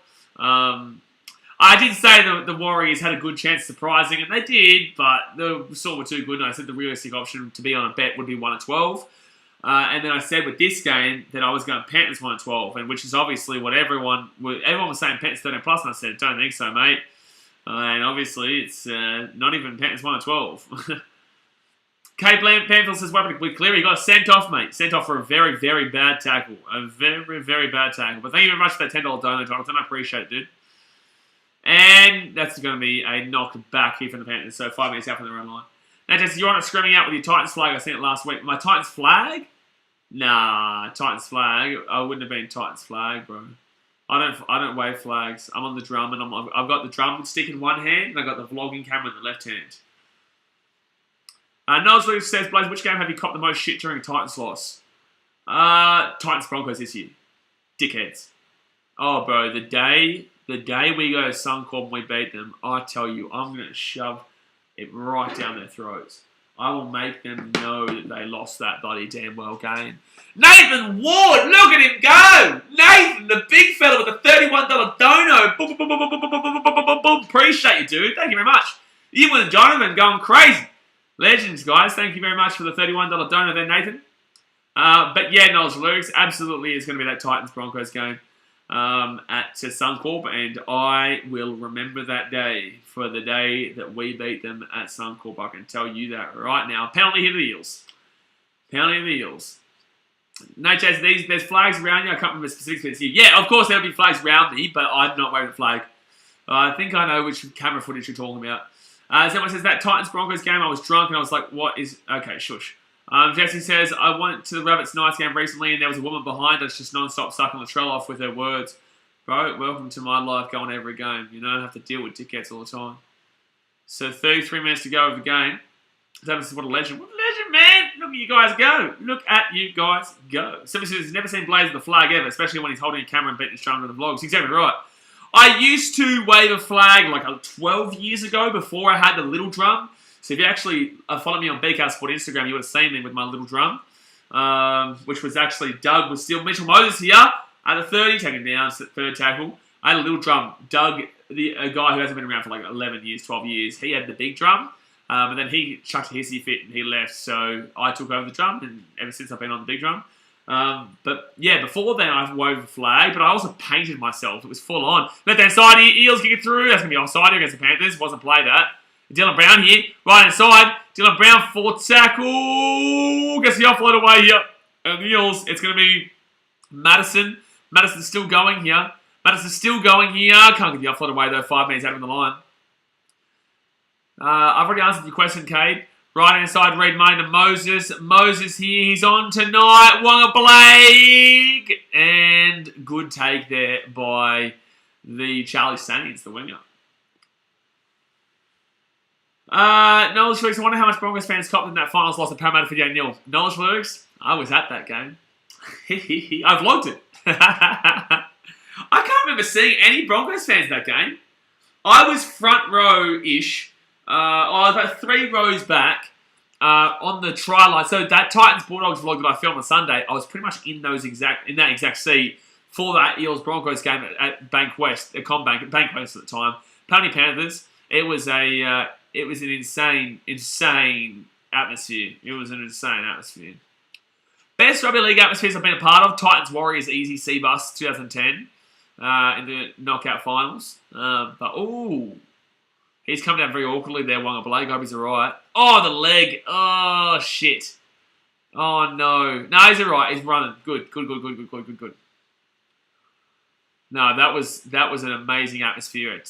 S1: I did say the Warriors had a good chance of surprising, and they did, but the Storm were too good, and I said the realistic option to be on a bet would be 1 and 12. And then I said with this game that I was going Panthers 1 and 12, and which is obviously what everyone was saying Panthers 13+, and I said, don't think so, mate. And obviously, it's not even Panthers 1 and 12. Kate Panfield says, weapon to clear. He got sent off, mate. Sent off for a very, very bad tackle. A very, very bad tackle. But thank you very much for that $10 donut, Jonathan. I appreciate it, dude. And that's going to be a knock back here from the Panthers. So 5 minutes out from their own line. Now, Jesse, you're on it screaming out with your Titans flag. I seen it last week. My Titans flag? Nah, Titans flag. I wouldn't have been Titans flag, bro. I don't wave flags. I'm on the drum, and I've got the drum stick in one hand, and I've got the vlogging camera in the left hand. Noels Lewis says, Blaze, which game have you copped the most shit during a Titans loss? Titans Broncos this year. Dickheads. Oh, bro, the day we go to Suncorp and we beat them, I tell you, I'm going to shove it right down their throats. I will make them know that they lost that bloody damn well game. Nathan Ward, look at him go! Nathan, the big fella with the $31 dono. Boom, boom, boom, boom, boom, boom, boom, boom, boom, boom, boom. Appreciate you, dude. Thank you very much. You and Jonathan going crazy. Legends, guys. Thank you very much for the $31 dono there, Nathan. But yeah, Knowledge Lyrics, absolutely is going to be that Titans-Broncos game at Suncorp, and I will remember that day for the day that we beat them at Suncorp. I can tell you that right now. Penalty hit the Eels. Penalty hit the Eels. No, Chaz, there's flags around you. I can't remember specifics here. Yeah, of course there'll be flags around me, but I'm not waving a flag. I think I know which camera footage you're talking about. Someone says, that Titans-Broncos game, I was drunk and I was like, what is... Okay, shush. Jesse says, I went to the Rabbits Knights game recently and there was a woman behind us just non-stop sucking Latrell off with her words. Bro, welcome to my life going every game. You don't have to deal with dickheads all the time. So 33 minutes to go of the game. This is what a legend. What a legend, man. Look at you guys go. Look at you guys go. Somebody says he's never seen Blaze with the flag ever, especially when he's holding a camera and beating his drum in the vlogs. Exactly right. I used to wave a flag like 12 years ago before I had the little drum. So if you actually follow me on BKR Sport Instagram, you would have seen me with my little drum, which was actually Doug was still Mitchell Moses here at the 30, taking down third tackle. I had a little drum. Doug, a guy who hasn't been around for like 11 years, 12 years, he had the big drum, and then he chucked a hissy fit and he left. So I took over the drum, and ever since I've been on the big drum. But yeah, before then I wove a flag, but I also painted myself. It was full on. Left hand side here, Eels kick it through. That's going to be offside against the Panthers. Wasn't played that. Dylan Brown here, right hand side. Dylan Brown, fourth tackle. Gets the offload away here. And the Eels, it's going to be Madison. Madison's still going here. Madison's still going here. Can't get the offload away though. 5 minutes out of the line. I've already answered your question, Cade. Right hand side, Reed Money to Moses. Moses here, he's on tonight. Wonga Blake. And good take there by the Charlie Sanians, the winger. Knowledge Lyrics, I wonder how much Broncos fans copped in that finals loss at Parramatta 58-0. Knowledge Lyrics, I was at that game. I vlogged it. I can't remember seeing any Broncos fans that game. I was front row-ish. I was about 3 rows back on the try line. So that Titans Bulldogs vlog that I filmed on Sunday, I was pretty much in that exact seat for that Eels Broncos game at Bank West, at Bank West at the time. Penrith Panthers. It was an insane atmosphere. It was an insane atmosphere. Best rugby league atmospheres I've been a part of: Titans Warriors Easy Seabus 2010 in the knockout finals. He's come down very awkwardly there, Wonga Blake. I hope he's alright. Oh, the leg. Oh, shit. Oh, no. No, he's alright. He's running. Good. No, that was an amazing atmosphere at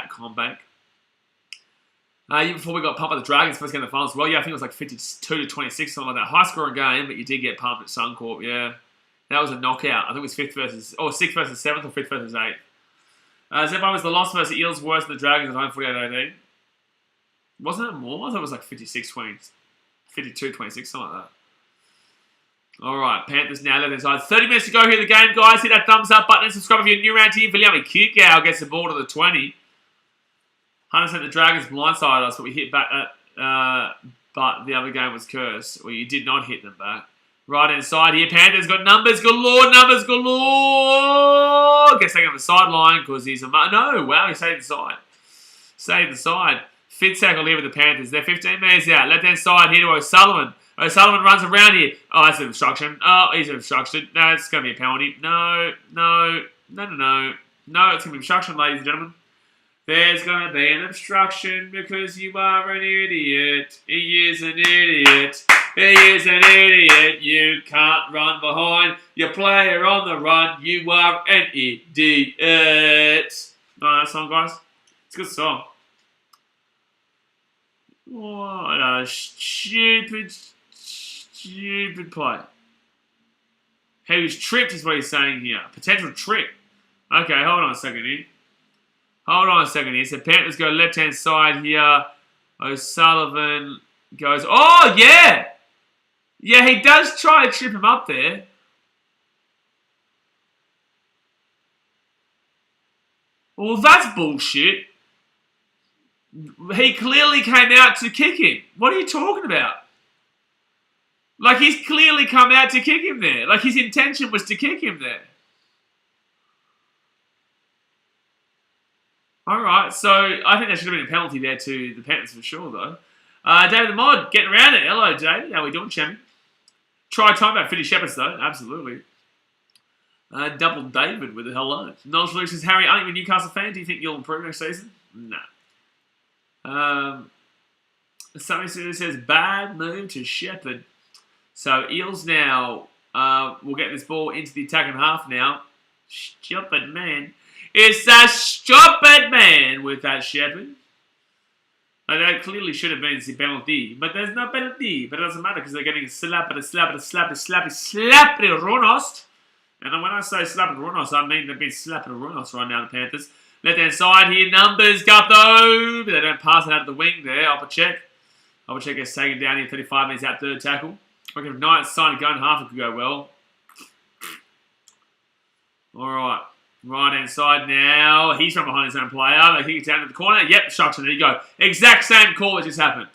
S1: CommBank. Even before we got pumped by the Dragons first game of the finals. Well, yeah, I think it was like 52-26, something like that. High scoring game, but you did get pumped at Suncorp, yeah. That was a knockout. I think it was 6th versus 7th or 5th versus 8th. Zephyr was the loss versus Eels worse than the Dragons at home 48-18. Wasn't it more? I thought it was like 56-20, 52-26, something like that. Alright, Panthers now left inside. 30 minutes to go here in the game, guys. Hit that thumbs up button and subscribe if you're new around here. Viliami Kikau gets the ball to the 20. 100% the Dragons blindsided us, but we hit back but the other game was cursed. Well, you did not hit them back. Right hand side here, Panthers got numbers galore. Gets taken on the sideline because he's a... No, wow, he saved the side. Saved the side. Fifth tackle here with the Panthers. They're 15 minutes out. Left hand side here to O'Sullivan. O'Sullivan runs around here. Oh, that's an obstruction. Oh, he's an obstruction. No, it's going to be a penalty. No, it's going to be obstruction, ladies and gentlemen. There's going to be an obstruction because you are an idiot. He is an idiot. He is an idiot. You can't run behind your player on the run. You are an idiot. Know that song, guys? It's a good song. What a stupid play. He was tripped is what he's saying here. Potential trip. Okay, hold on a second here. So Panthers go left-hand side here. O'Sullivan goes... Oh, yeah! Yeah, he does try to trip him up there. Well, that's bullshit. He clearly came out to kick him. What are you talking about? Like, he's clearly come out to kick him there. Like, his intention was to kick him there. Alright, so I think there should have been a penalty there to the Panthers for sure, though. David the Mod, getting around it. Hello, David. How we doing, champion? Try time about 50 Shepherds, though. Absolutely. Double David with a hello. Knowledge Luke says, Harry, aren't you a Newcastle fan? Do you think you'll improve next season? No. Something says, bad move to Shepherd. So, Eels now will get this ball into the attacking half now. Stupid man. It's a stupid man with that Shepherd. That clearly should have been the penalty. But there's no penalty. But it doesn't matter because they're getting a slappy runost. And when I say slappy runost, I mean they've been slapping runost right now, the Panthers. Left-hand side here, numbers got though. But they don't pass it out of the wing there. Upper check gets taken down here, 35 minutes out, third tackle. Okay, if Knight's sign to go in half, it could go well. Alright. Right-hand side now. He's from behind his own player. They kick it down to the corner. Yep, Shuckson, there you go. Exact same call that just happened.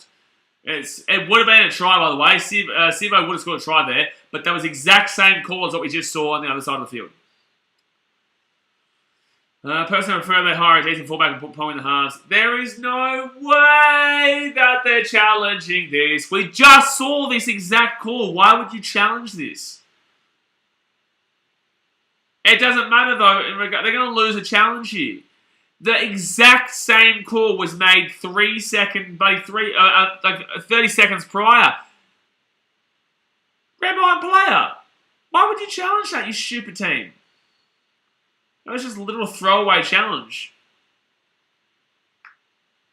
S1: It would have been a try, by the way. Sivo would have scored a try there. But that was exact same call as what we just saw on the other side of the field. Personally, I prefer they hire a decent fullback and put Poe in the halves. There is no way that they're challenging this. We just saw this exact call. Why would you challenge this? It doesn't matter, though. They're going to lose a challenge here. The exact same call was made 30 seconds prior. Red line player. Why would you challenge that, you stupid team? That was just a little throwaway challenge.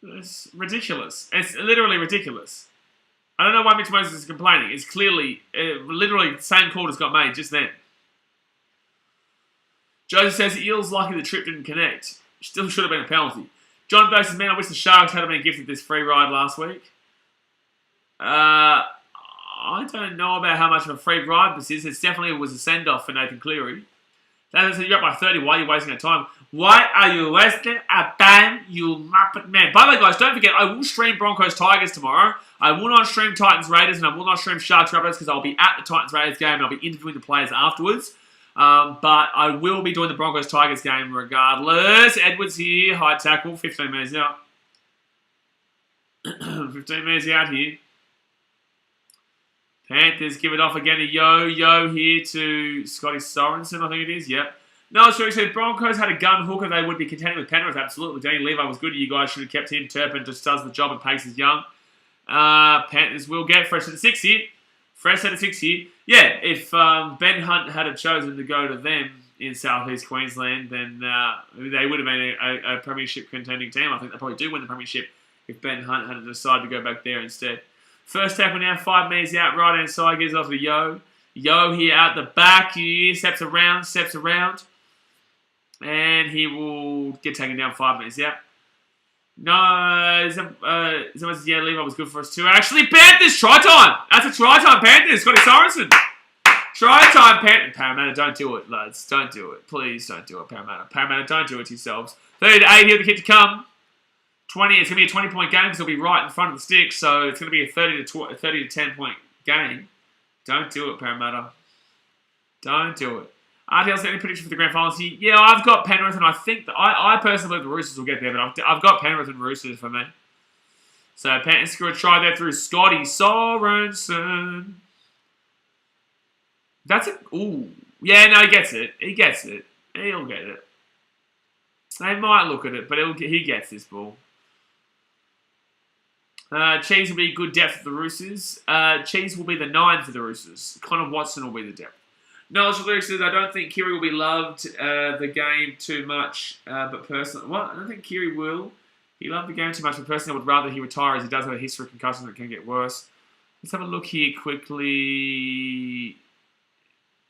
S1: It's ridiculous. It's literally ridiculous. I don't know why Mitch Moses is complaining. It's clearly, literally the same call just got made just then. Joseph says the Eels lucky the trip didn't connect. Still should have been a penalty. John Bow says, man, I wish the Sharks had been gifted this free ride last week. I don't know about how much of a free ride this is. It definitely was a send-off for Nathan Cleary. Nathan said, you're up by 30. Why are you wasting our time? Why are you wasting our time, you muppet man? By the way, guys, don't forget, I will stream Broncos Tigers tomorrow. I will not stream Titans Raiders, and I will not stream Sharks Rabbits because I'll be at the Titans Raiders game and I'll be interviewing the players afterwards. But I will be doing the Broncos Tigers game regardless. Edwards here, high tackle, 15 minutes out. 15 minutes out here. Panthers give it off again to Yo here to Scotty Sorensen, I think it is. Yep. No, so he said Broncos had a gun hooker. They would be contending with Penrith. Absolutely. Danny Levi was good. You guys should have kept him. Turpin just does the job and Pace is young. Panthers will get fresh at 6 here. Fresh at 6 here. Yeah, if Ben Hunt had chosen to go to them in Southeast Queensland, then they would have been a premiership contending team. I think they probably do win the premiership if Ben Hunt had decided to go back there instead. First tackle now, 5 metres out, right-hand side, gives off to Yo. Yo here out the back, he steps around, and he will get taken down 5 metres out. No, yeah, Levi was good for us too. Actually, Panthers, try time! That's a try time, Panthers, Scotty Sorensen. Try time, Panthers. Parramatta, don't do it, lads. Don't do it. Please don't do it, Parramatta. Parramatta, don't do it to yourselves. 30-8 here, the kick to come. 20. It's going to be a 20-point game because it'll be right in front of the stick, so it's going to be a 30 to 10 point game. Don't do it, Parramatta. Don't do it. RTL's any prediction for the grand finals here? Yeah, I've got Penrith, and I think that I personally believe the Roosters will get there, but I've got Penrith and Roosters for me. So Panthers score a try there through Scotty Sorensen. That's a ooh. Yeah, no, he gets it. He gets it. He'll get it. They might look at it, but he gets this ball. Cheese will be good depth for the Roosters. Cheese will be the 9 for the Roosters. Connor Watson will be the depth. Knowledge of lyrics says, I don't think Kiri will be loved the game too much, but personally... What? I don't think Kiri will. He loved the game too much, but personally I would rather he retire as he does have a history of concussions that can get worse. Let's have a look here quickly.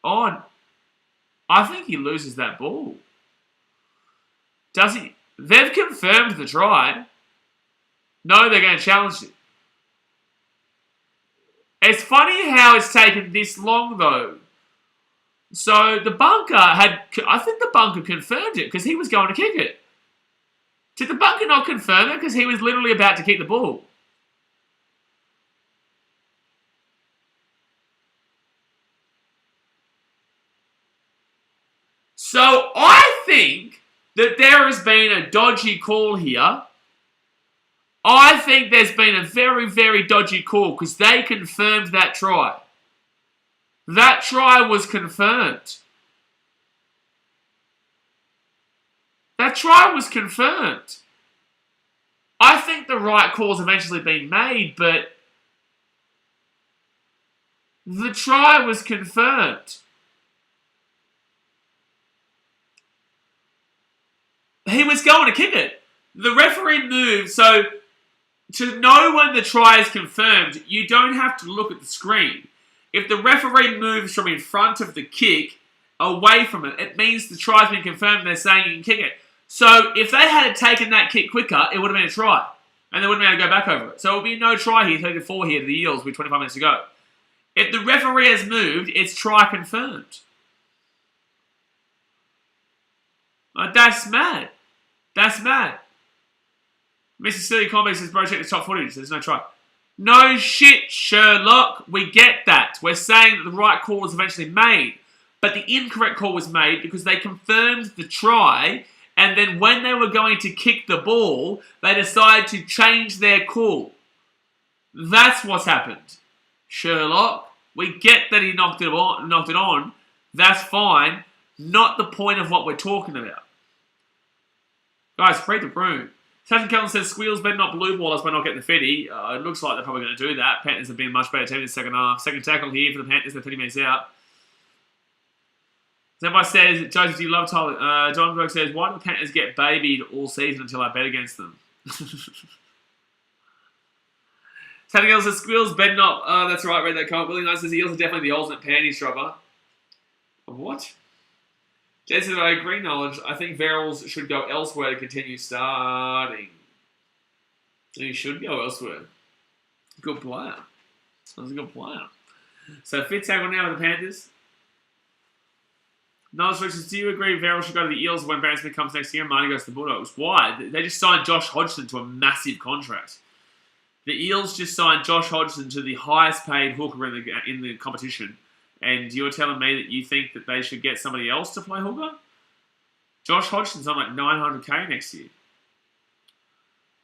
S1: Oh, I think he loses that ball. Does he? They've confirmed the try. No, they're going to challenge it. It's funny how it's taken this long, though. So, the bunker I think the bunker confirmed it, because he was going to kick it. Did the bunker not confirm it? Because he was literally about to kick the ball. So I think that there has been a dodgy call here. I think there's been a very, very dodgy call because they confirmed that try. That try was confirmed. That try was confirmed. I think the right call's eventually been made, but the try was confirmed. He was going to kick it. The referee moved, so to know when the try is confirmed, you don't have to look at the screen. If the referee moves from in front of the kick away from it, it means the try's been confirmed and they're saying you can kick it. So if they had taken that kick quicker, it would have been a try. And they wouldn't have been able to go back over it. So it would be no try here, 34 here to the Eels with 25 minutes to go. If the referee has moved, it's try confirmed. That's mad. That's mad. Mr. Silly Comics says, bro, check the top footage. There's no try. No shit, Sherlock. We get that. We're saying that the right call was eventually made. But the incorrect call was made because they confirmed the try, and then when they were going to kick the ball, they decided to change their call. That's what's happened. Sherlock, we get that he knocked it on. That's fine. Not the point of what we're talking about. Guys, spread the broom. Sergeant Kellen says, Squeals better not blue ball us by not getting the fitty. It looks like they're probably going to do that. Panthers have been a much better team in the second half. Second tackle here for the Panthers. They're 30 minutes out. Somebody says, Joseph, do you love Tyler? John Berg says, why do the Panthers get babied all season until I bet against them? Sergeant Kellen says, Squeals better not... that's right, read that comment. Willie Knight says, the Eels are definitely the ultimate panty strugger. What? Jason, I agree, knowledge. I think Verrills should go elsewhere to continue starting. He should go elsewhere. Good player. That was a good player. So, fifth tackle now with the Panthers. Knowledge Richards, do you agree Verrills should go to the Eels when Barron Smith comes next year and Marty goes to the Bulldogs? Why? They just signed Josh Hodgson to a massive contract. The Eels just signed Josh Hodgson to the highest paid hooker in the competition. And you're telling me that you think that they should get somebody else to play hooker? Josh Hodgson's on like $900K next year.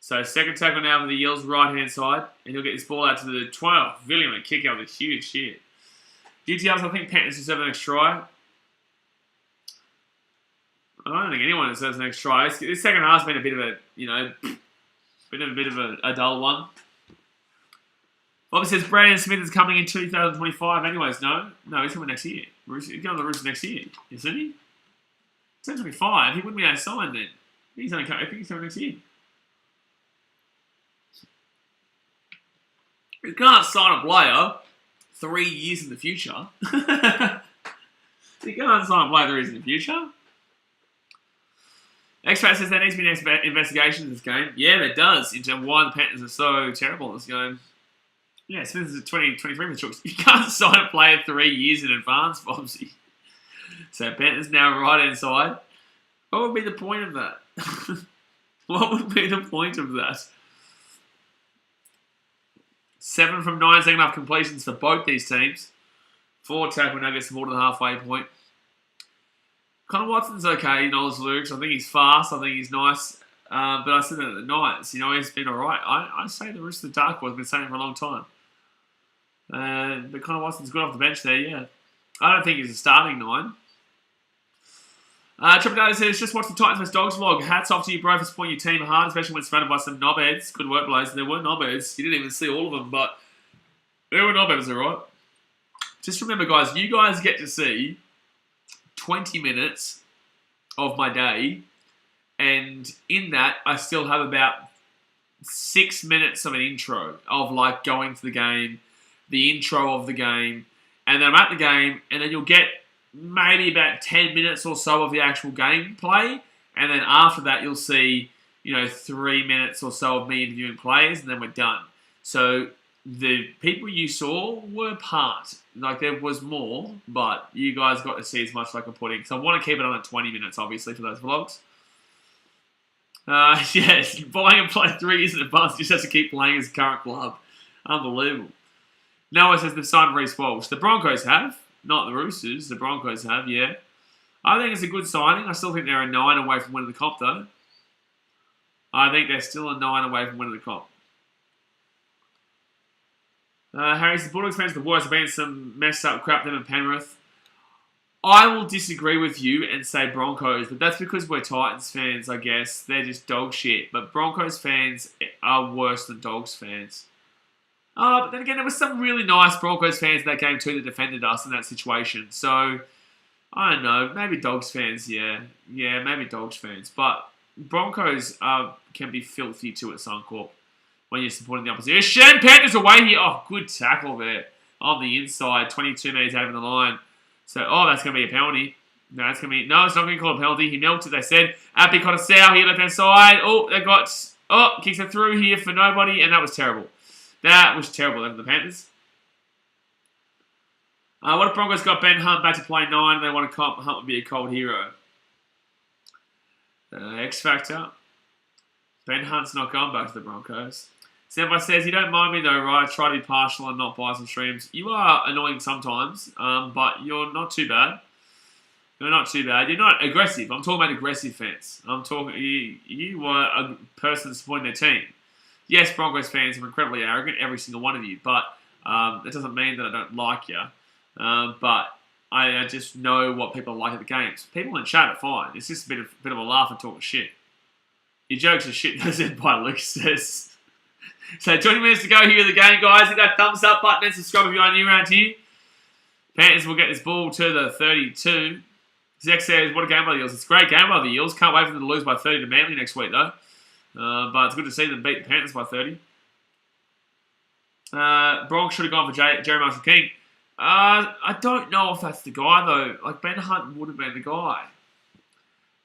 S1: So second tackle now for the Eels right-hand side. And he'll get this ball out to the 12. William a kick out with a huge hit. GTLs, I think Panthers deserve the next try. I don't think anyone deserves the next try. This second half's been a bit of a, a dull one. Bobby says Brandon Smith is coming in 2025 anyways. No, he's coming next year. He's going to the Roosters next year, isn't he? 2025, he wouldn't be able to sign then. I think he's coming next year. You can't sign a player 3 years in the future. You can't sign a player 3 years in the future. X-Ray says there needs to be an investigation in this game. Yeah, there does, into why the Panthers are so terrible in this game. Yeah, Smith is at 23 for Chooks. You can't sign a player 3 years in advance, Bobsy. So Panthers now right inside. What would be the point of that? What would be the point of that? 7 from 9 second half completions for both these teams. 4 tackle nuggets more to the halfway point. Connor Watson's okay, Knowles Luke. I think he's fast. I think he's nice. But I said that at the Knights. He's been alright. I say the rest of the Dark Horse. I've been saying it for a long time. But Connor Watson's good off the bench there, yeah. I don't think he's a starting 9. Triple Data says, just watch the Titans vs Dogs vlog. Hats off to you, bro, for supporting your team hard, especially when surrounded by some knobheads. Good work, Blaze. There were knobheads. You didn't even see all of them, but there were knobheads, alright? Just remember, guys, you guys get to see 20 minutes of my day, and in that, I still have about 6 minutes of an intro of like going to the game, the intro of the game, and then I'm at the game, and then you'll get maybe about 10 minutes or so of the actual gameplay, and then after that you'll see, 3 minutes or so of me interviewing players, and then we're done. So the people you saw were part. Like, there was more, but you guys got to see as much as I can put in, because I want to keep it on at 20 minutes, obviously, for those vlogs. Yes, buying a play 3 years in advance, just has to keep playing his current club. Unbelievable. Noah says they've signed Reece Walsh. The Broncos have, not the Roosters. The Broncos have, yeah. I think it's a good signing. I still think they're a 9 away from winning the comp, though. I think they're still a 9 away from winning the comp. Harry's the Bulldogs fans, the worst. Have been some messed up crap them in Penrith. I will disagree with you and say Broncos, but that's because we're Titans fans, I guess. They're just dog shit. But Broncos fans are worse than Dogs fans. But then again, there were some really nice Broncos fans in that game too that defended us in that situation. So, I don't know. Maybe Dogs fans, yeah. Yeah, maybe Dogs fans. But Broncos can be filthy too at Suncorp when you're supporting the opposition. Panthers away here. Oh, good tackle there on the inside. 22 metres out of the line. So, that's going to be a penalty. No, it's not going to be called a penalty. He melted, they said. Api Cottesau here, left-hand side. Kicks it through here for nobody, and that was terrible. That was terrible then for the Panthers. What if Broncos got Ben Hunt back to play 9 and they want to comp? Hunt would be a cold hero. X Factor. Ben Hunt's not going back to the Broncos. Senpai says, you don't mind me though, right? I try to be partial and not buy some streams. You are annoying sometimes, but you're not too bad. You're not too bad. You're not aggressive. I'm talking about aggressive fans. I'm talking, you are a person supporting their team. Yes, Broncos fans are incredibly arrogant, every single one of you, but it doesn't mean that I don't like you. But I just know what people like at the games. People in chat are fine. It's just a bit of a laugh and talking shit. Your jokes are shit, said by Luke says. So 20 minutes to go here in the game, guys. Hit that thumbs up button and subscribe if you're new around here. Panthers will get this ball to the 32. Zach says, what a game by the Eels. It's a great game by the Eels. Can't wait for them to lose by 30 to Manly next week, though. But it's good to see them beat the Panthers by 30. Bronx should have gone for Jerry Marshall King. I don't know if that's the guy, though. Like, Ben Hunt would have been the guy.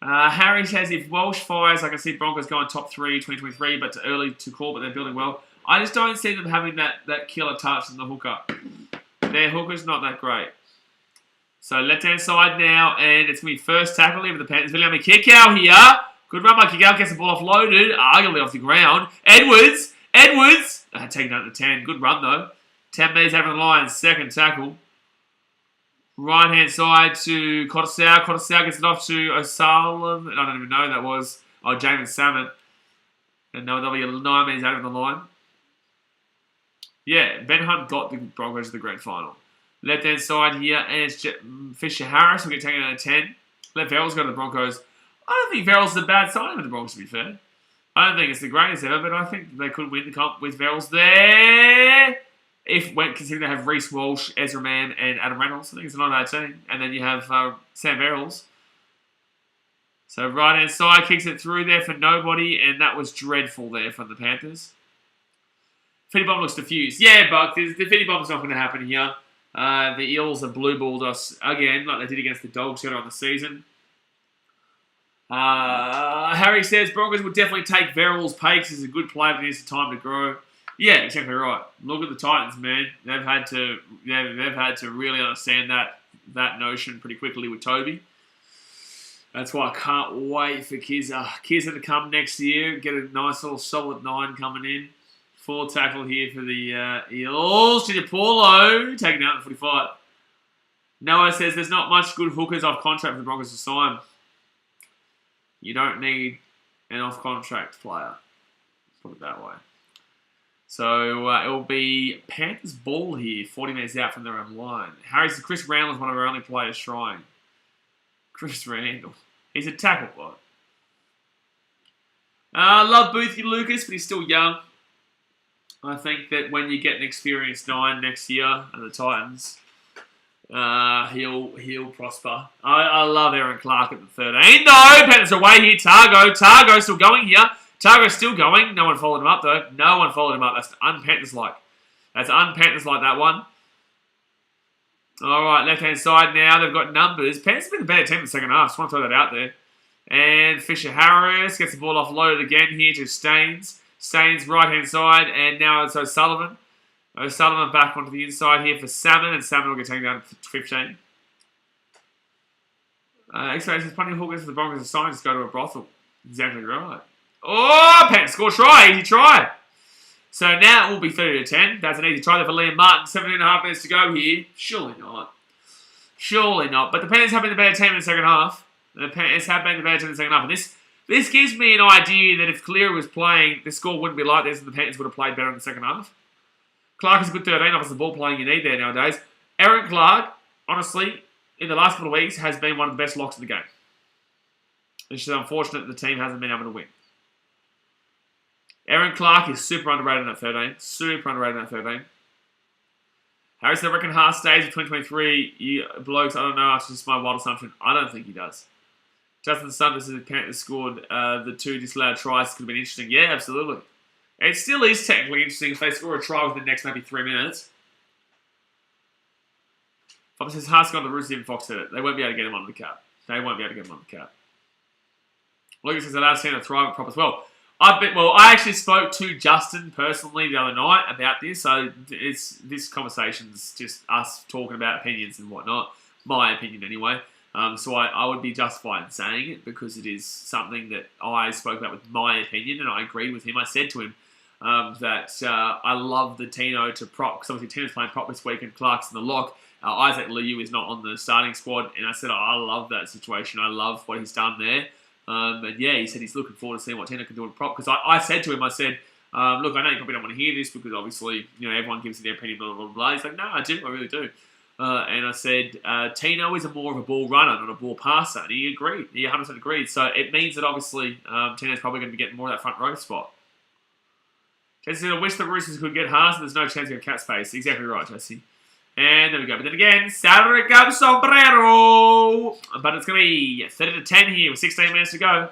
S1: Harry says, if Walsh fires, I can see Broncos going top 3 2023, but too early to call, but they're building well. I just don't see them having that killer touch in the hooker. Their hooker's not that great. So left-hand side now, and it's going to be first tackle here for the Panthers. William Kikau here. Good run by Kikau, gets the ball offloaded, arguably off the ground. Edwards, taking out the 10. Good run, though. 10 metres over the line, second tackle. Right-hand side to Cottesau. Cottesau gets it off to O'Sullivan. I don't even know who that was. Jamin Salmon. And that'll be 9 metres out of the line. Yeah, Ben Hunt got the Broncos to the grand final. Left-hand side here, and it's Fisher Harris will get taken out of 10. Let Verrills go to the Broncos. I don't think Verrills is a bad signing with the Broncos, to be fair. I don't think it's the greatest ever, but I think they could win the comp with Verrills there. Considering they have Reece Walsh, Ezra Mann, and Adam Reynolds. I think it's a not bad team. And then you have Sam Verrills. So right-hand side kicks it through there for nobody, and that was dreadful there from the Panthers. Fitty Bomb looks diffused. Yeah, Buck, the Fitty Bomb's not going to happen here. The Eels have blue-balled us again, like they did against the Dogs earlier on the season. Harry says Broncos would definitely take Verrills' pay because he's a good player, but he needs time to grow. Yeah, exactly right. Look at the Titans, man. They've had to really understand that notion pretty quickly with Toby. That's why I can't wait for Kizza. Kizza to come next year, get a nice little solid 9 coming in. Full tackle here for the Eels. To Paulo, taken out at 45. Noah says there's not much good hookers off contract for the Broncos to sign. You don't need an off-contract player. Let's put it that way. So it will be Panthers ball here, 40 minutes out from their own line. Harry's Chris Randall is one of our only players trying. Chris Randall. He's a tackle bot. Love Boothie Lucas, but he's still young. I think that when you get an experienced 9 next year at the Titans, he'll prosper. I love Aaron Clark at the 13. No, Panthers away here. Targo still going here. Targo's still going. No one followed him up, though. No one followed him up. That's un-Panthers-like. That's un-Panthers-like, that one. All right, left-hand side now. They've got numbers. Panthers have been a better team in the second half. Just want to throw that out there. And Fisher Harris gets the ball offloaded again here to Staines. Staines right-hand side. And now it's O'Sullivan. O'Sullivan back onto the inside here for Salmon. And Salmon will get taken down to 15. X-Ray says, plenty of hookers for the Broncos and signs go to a brothel. Exactly right. Oh, Panthers score try. Easy try. So now it will be 30-10. That's an easy try there for Liam Martin. 17.5 minutes to go here. Surely not. Surely not. But the Panthers have been the better team in the second half. The Panthers have been the better team in the second half. And this gives me an idea that if Cleary was playing, the score wouldn't be like this and the Panthers would have played better in the second half. Clark is a good 13. Offers the ball playing you need there nowadays. Aaron Clark, honestly, in the last couple of weeks, has been one of the best locks in the game. It's just unfortunate that the team hasn't been able to win. Aaron Clark is super underrated at 13. Super underrated at 13. Harry said, I reckon Haas stays in 2023. You blokes, I don't know. That's just my wild assumption. I don't think he does. Justin Sanders says Panthers scored the 2 disallowed tries. Could have been interesting. Yeah, absolutely. It still is technically interesting if they score a try within the next maybe 3 minutes. Fox says Haas got the Roosters and Fox said it. They won't be able to get him on the cap. They won't be able to get him on the cap. Lucas says I've seen a thrive at prop as well. I actually spoke to Justin personally the other night about this, so this conversation's just us talking about opinions and whatnot. My opinion anyway. So I would be justified in saying it because it is something that I spoke about with my opinion and I agreed with him. I said to him that I love the Tino to prop, because obviously Tino's playing prop this week and Clark's in the lock. Isaac Liu is not on the starting squad, and I said I love that situation. I love what he's done there. And yeah, he said he's looking forward to seeing what Tino can do in prop. Because I said to him, I said, look, I know you probably don't want to hear this because obviously, everyone gives their opinion, blah, blah, blah. He's like, no, I do, I really do. And I said, Tino is more of a ball runner, not a ball passer. And he agreed. He 100% agreed. So it means that obviously Tino's probably going to be getting more of that front row spot. Jesse said, I wish the Roosters could get Haas, and there's no chance of cat space. Exactly right, Jesse. And there we go. But then again, Saturday comes Sombrero. But it's going to be 30-10 here with 16 minutes to go.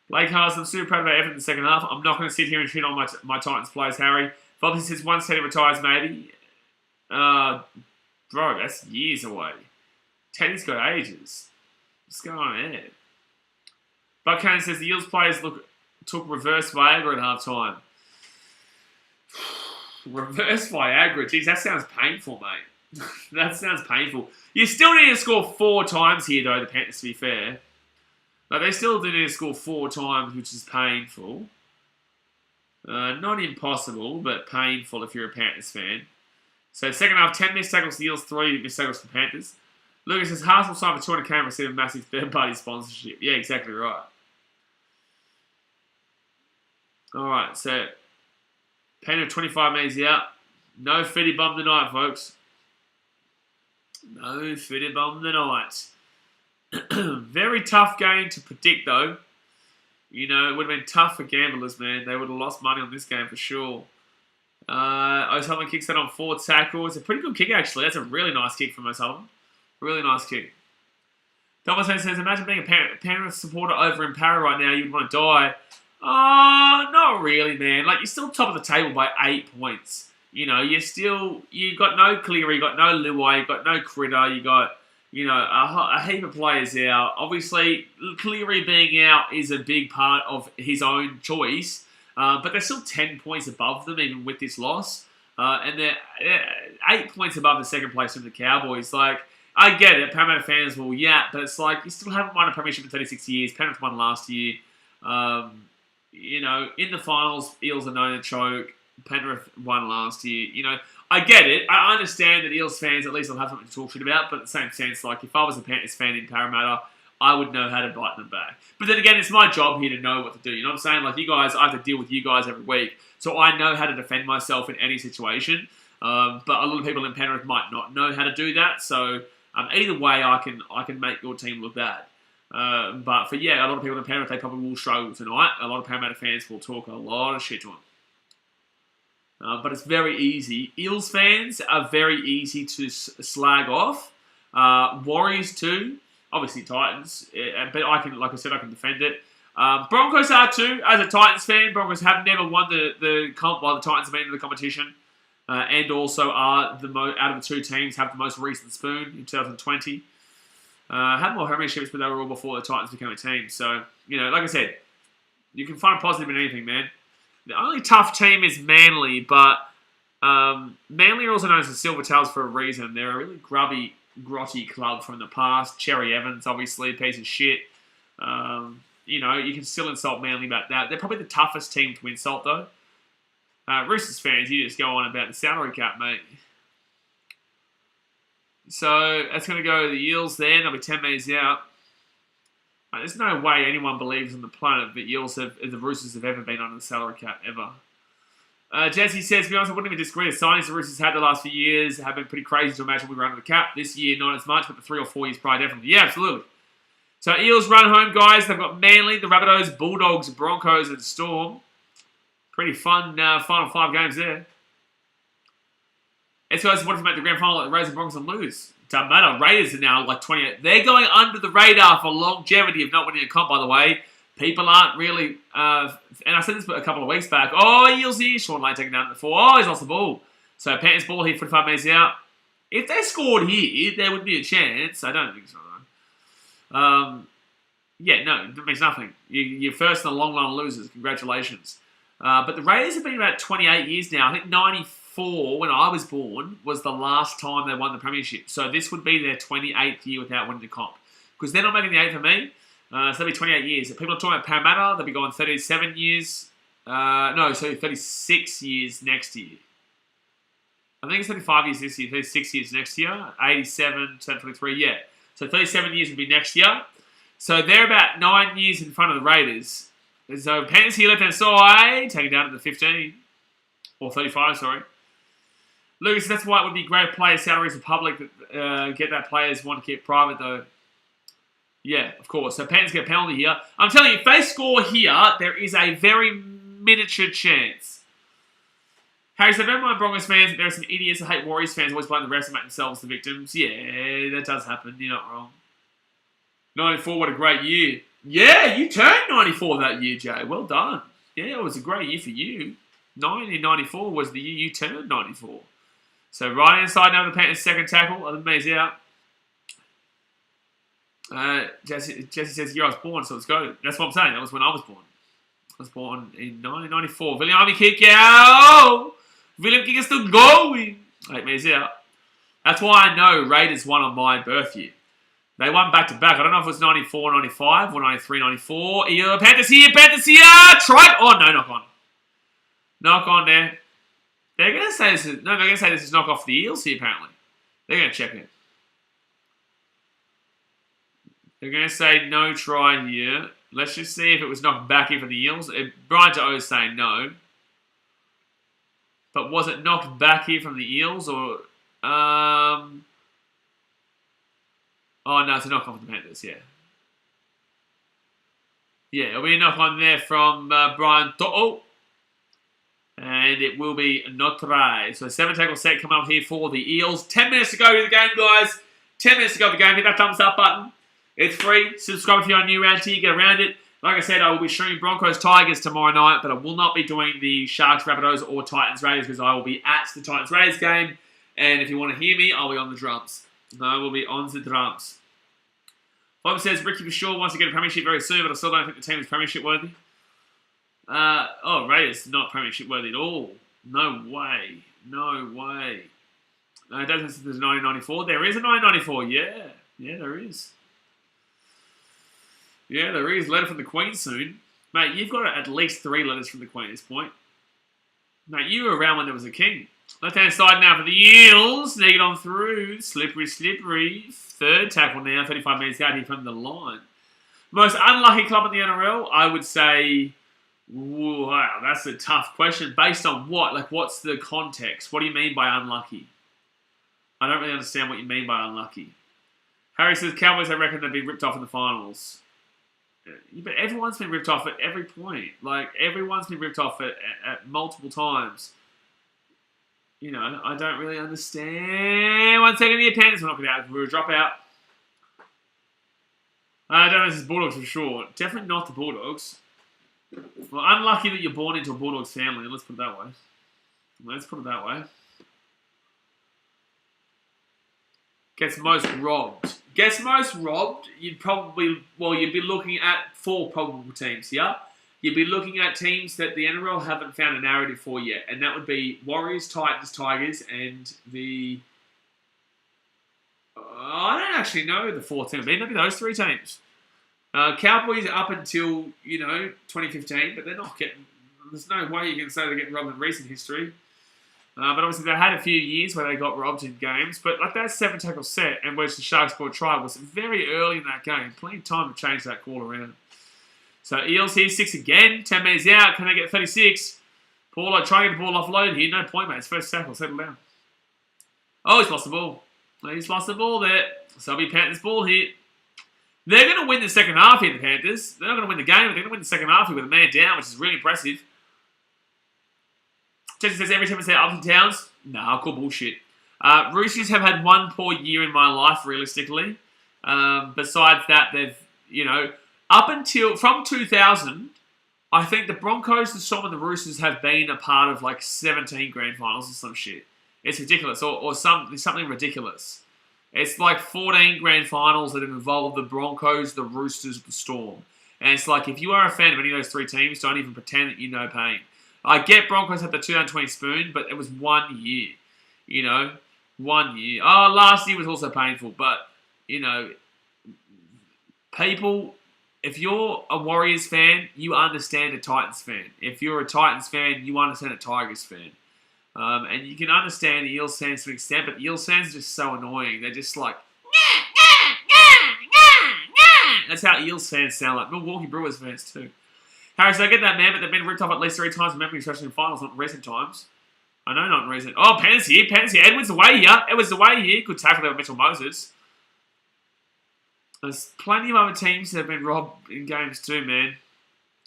S1: Blake Haas, I'm super proud of our effort in the second half. I'm not going to sit here and shit on my Titans players, Harry. Bobby says once Teddy retires, maybe. Bro, that's years away. Teddy's got ages. What's going on there? Buchanan says the Eels players took reverse Viagra at half time. Reverse Viagra? Jeez, that sounds painful, mate. That sounds painful. You still need to score 4 times here, though, the Panthers, to be fair. Like, they still do need to score 4 times, which is painful. Not impossible, but painful if you're a Panthers fan. So, second half, 10 missed tackles to the Eels, 3 missed tackles to the Panthers. Lucas says, Haas will sign for 200k and receive a massive third-party sponsorship. Yeah, exactly right. Alright, so Penrith 25 metres out. No fitty bomb tonight, folks. No fitty bomb tonight. Very tough game to predict, though. It would have been tough for gamblers, man. They would have lost money on this game for sure. O'Sullivan kicks that on 4 tackles. It's a pretty good kick, actually. That's a really nice kick from O'Sullivan. Really nice kick. Thomas says, imagine being a Penrith supporter over in Para right now. You'd want to die. Not really, man. Like, you're still top of the table by 8 points. You've got no Cleary, you got no Luai, you got no Critter, you got, a heap of players out. Obviously, Cleary being out is a big part of his own choice, but they're still 10 points above them, even with this loss. And they're 8 points above the second place from the Cowboys. Like, I get it, Parramatta fans will but it's like, you still haven't won a premiership in 36 years. Penrith won last year. In the finals, Eels are known to choke. Penrith won last year. I get it. I understand that Eels fans at least will have something to talk shit about, but in the same sense, like, if I was a Panthers fan in Parramatta, I would know how to bite them back. But then again, it's my job here to know what to do. You know what I'm saying? Like, you guys, I have to deal with you guys every week, so I know how to defend myself in any situation. But a lot of people in Penrith might not know how to do that, so either way, I can make your team look bad. But for, a lot of people in Penrith, they probably will struggle tonight. A lot of Parramatta fans will talk a lot of shit to them. But it's very easy. Eels fans are very easy to slag off. Warriors too. Obviously Titans. But I can defend it. Broncos are too. As a Titans fan, Broncos have never won the comp while the Titans have been in the competition. And also are out of the 2 teams, have the most recent spoon in 2020. Had more premierships, but they were all before the Titans became a team. So, like I said, you can find positive in anything, man. The only tough team is Manly, but Manly are also known as the Silvertails for a reason. They're a really grubby, grotty club from the past. Cherry Evans, obviously, piece of shit. you know, you can still insult Manly about that. They're probably the toughest team to insult, though. Roosters fans, you just go on about the salary cap, mate. So that's going to go to the Eels there. They'll be 10 metres out. There's no way anyone believes on the planet that the Roosters have ever been under the salary cap, ever. Jesse says, to be honest, I wouldn't even disagree. The signings the Roosters had the last few years have been pretty crazy to imagine we were under the cap. This year, not as much, but the 3 or 4 years prior, definitely. Yeah, absolutely. So Eels run home, guys. They've got Manly, the Rabbitohs, Bulldogs, Broncos, and Storm. Pretty fun final 5 games there. It's guys, what if we make the grand final like the Raiders and Broncos and lose? Doesn't matter. Raiders are now like 28. They're going under the radar for longevity of not winning a comp, by the way. People aren't really, and I said this a couple of weeks back, Eels here, Sean Lane taking down at the 4. Oh, he's lost the ball. So Panthers ball here, 45 metres out. If they scored here, there would be a chance. I don't think so, though. Yeah, no, it means nothing. You're first in the long line of losers. Congratulations. But the Raiders have been about 28 years now. I think 94, when I was born, was the last time they won the premiership. So this would be their 28th year without winning the comp. Because they're not making the 8 for me. So that'll be 28 years. If people are talking about Parramatta, they'll be going 37 years. 36 years next year. I think it's 35 years this year, 36 years next year. 87, 23, yeah. So 37 years would be next year. So they're about 9 years in front of the Raiders. So Panthers here, left-hand side, take it down to the 15. Or 35, sorry. Lucas, that's why it would be great player salaries for public that get that players want to keep private, though. Yeah, of course. So Panthers get a penalty here. I'm telling you, if they score here, there is a very miniature chance. Harry said, don't mind Broncos fans, there are some idiots that hate Warriors fans always blame the refs and make themselves the victims. Yeah, that does happen. You're not wrong. 94, what a great year. Yeah, you turned 94 that year, Jay. Well done. Yeah, it was a great year for you. 1994 was the year you turned 94. So right-hand side now, the Panthers' second tackle. The May's out. Jesse says, year I was born, so let's go. That's what I'm saying. That was when I was born. I was born in 1994. William Army kick out. William kick is still going. 8 metres out. That's why I know Raiders won on my birth year. They won back-to-back. I don't know if it was 94, 95, or 93, 94. Panthers here, try. Oh, no, knock on. Knock on there. They're going to say this is... No, they're going to say this is knock off the Eels here, apparently. They're going to check it. They're going to say no try here. Let's just see if it was knocked back here for the Eels. Brian to O is saying no. But was it knocked back here from the Eels, or... Oh, no, it's a knock on for the Panthers, yeah. Yeah, it'll be a knock on there from Brian To'o. And it will be no try. So 7 tackle set coming up here for the Eels. 10 minutes to go to the game, guys. 10 minutes to go to the game. Hit that thumbs up button. It's free. Subscribe if you're on new around here. Get around it. Like I said, I will be streaming Broncos Tigers tomorrow night, but I will not be doing the Sharks Rabbitohs or Titans Raiders because I will be at the Titans Raiders game. And if you want to hear me, I'll be on the drums. I will be on the drums. Bob says, Ricky for sure wants to get a premiership very soon, but I still don't think the team is premiership worthy. Raiders not premiership worthy at all. No way. No way. It doesn't say there's 1994. There is a 1994, yeah. Yeah, there is. Yeah, there is. Letter from the Queen soon. Mate, you've got at least 3 letters from the Queen at this point. Mate, you were around when there was a king. Left-hand side now for the Eels. They get on through. Slippery, slippery. Third tackle now. 35 minutes out here from the line. Most unlucky club in the NRL, I would say... Wow, that's a tough question. Based on what? Like, what's the context? What do you mean by unlucky? I don't really understand what you mean by unlucky. Harry says, Cowboys, I reckon they've been ripped off in the finals. Yeah, but everyone's been ripped off at every point. Like, everyone's been ripped off at multiple times. You know, I don't really understand. 1 second here, Panthers. We're not going to out. We're a dropout. I don't know if this is Bulldogs for sure. Definitely not the Bulldogs. Well, unlucky that you're born into a Bulldogs family. Let's put it that way. Let's put it that way. Gets most robbed. Gets most robbed, you'd probably... Well, you'd be looking at 4 probable teams here. You'd be looking at teams that the NRL haven't found a narrative for yet. And that would be Warriors, Titans, Tigers, and the... I don't actually know the 4th team. Maybe those 3 teams. Cowboys up until, 2015, but they're not getting... There's no way you can say they're getting robbed in recent history. But obviously they had a few years where they got robbed in games. But like that 7-tackle set and which the Sharks scored try was very early in that game. Plenty of time to change that call around. So Eels here, 6 again. 10 metres out. Can they get 36? Paulo trying to get the ball offload here. No point, mate. It's first tackle. Settle down. Oh, he's lost the ball. He's lost the ball there. So it'll be Panthers ball here. They're going to win the second half here, the Panthers. They're not going to win the game, but they're going to win the second half here with a man down, which is really impressive. Jesse says every time I say ups and downs. Nah, cool bullshit. Roosters have had one poor year in my life, realistically. Besides that, they've, up until, from 2000, I think the Broncos, the Storm, and the Roosters have been a part of like 17 grand finals or some shit. It's ridiculous, or something ridiculous. It's like 14 grand finals that have involved the Broncos, the Roosters, the Storm. And it's like, if you are a fan of any of those three teams, don't even pretend that you know pain. I get Broncos had the 2020 spoon, but it was 1 year. 1 year. Oh, last year was also painful, but, people, if you're a Warriors fan, you understand a Titans fan. If you're a Titans fan, you understand a Tigers fan. And you can understand the Eels fans to an extent, but the Eels fans are just so annoying. They're just like, that's how Eels fans sound like. Milwaukee Brewers fans too. Harris, I get that, man, but they've been ripped off at least 3 times, remember, especially in finals, not in recent times. I know, not in recent. Oh, Panthers here. Edwards away here. Good tackle there with Mitchell Moses. There's plenty of other teams that have been robbed in games too, man.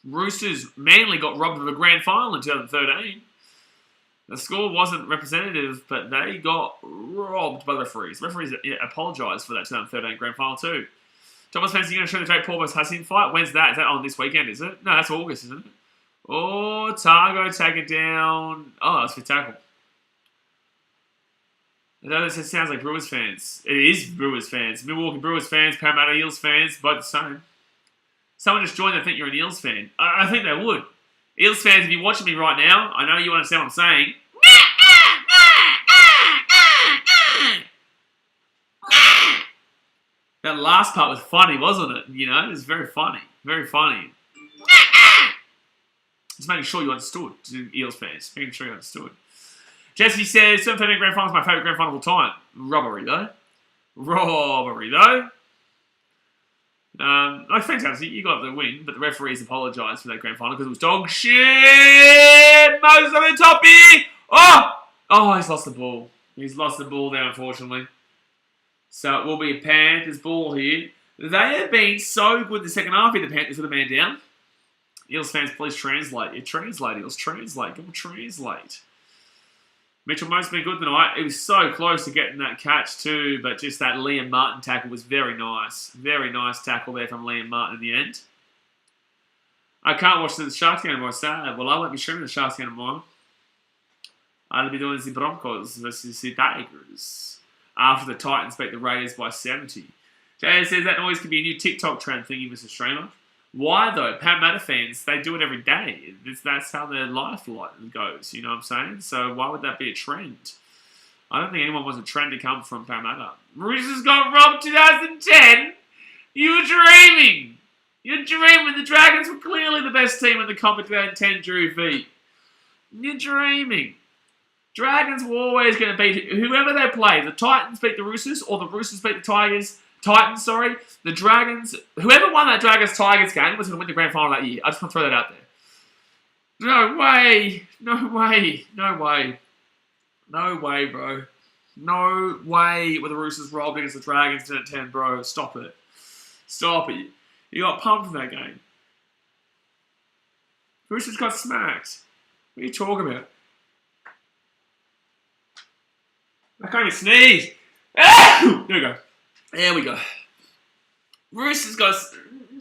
S1: Roosters, Manly got robbed of a grand final in 2013. The score wasn't representative, but they got robbed by the referees. The referees apologised for that 2013 grand final too. Thomas Spencer, you're going to show the Jake Paul vs. Hassan fight? When's that? Is that on this weekend, is it? No, that's August, isn't it? Oh, Targo taken down. Oh, that's for tackle. That sounds like Brewers fans. It is Brewers fans. Milwaukee Brewers fans, Parramatta Eels fans, both the same. Someone just joined, I think you're an Eels fan. I think they would. Eels fans, if you're watching me right now, I know you understand what I'm saying. That last part was funny, wasn't it? It was very funny. Very funny. Just making sure you understood, Eels fans. Making sure you understood. Jesse says, 7-13 grand final is my favourite grand final of all time. Robbery, though. Like, fantastic, you got the win, but the referees apologised for that grand final because it was dog shit! Moses on the top here! Oh, he's lost the ball. He's lost the ball there, unfortunately. So it will be a Panthers ball here. They have been so good in the second half here, the Panthers with a man down. Eels fans, please translate. Translate, Eels. Translate. Go on, translate. Mitchell Moses been good tonight. It was so close to getting that catch too, but just that Liam Martin tackle was very nice. Very nice tackle there from Liam Martin in the end. I can't watch the Sharks game tomorrow, sad. Well, I won't be streaming the Sharks game tomorrow. I'll be doing the Broncos versus the Tigers after the Titans beat the Raiders by 70. Jay says that noise could be a new TikTok trend thingy, Mr. Streamer. Why though? Parramatta fans, they do it every day. That's how their life goes, you know what I'm saying? So why would that be a trend? I don't think anyone wants a trend to come from Parramatta. Roosters got robbed 2010? You're dreaming! You're dreaming! The Dragons were clearly the best team in the comp in 2010 Drew feet. You're dreaming. Dragons were always going to beat whoever they play. The Titans beat the Roosters, or the Roosters beat the Titans, the Dragons. Whoever won that Dragons-Tigers game was going to win the grand final that year. I just want to throw that out there. No way. No way. No way. No way, bro. No way were the Roosters robbed against the Dragons in 10, bro. Stop it. Stop it. You got pumped in that game. The Roosters got smacked. What are you talking about? I can't even sneeze. There we go. There we go. Roosters got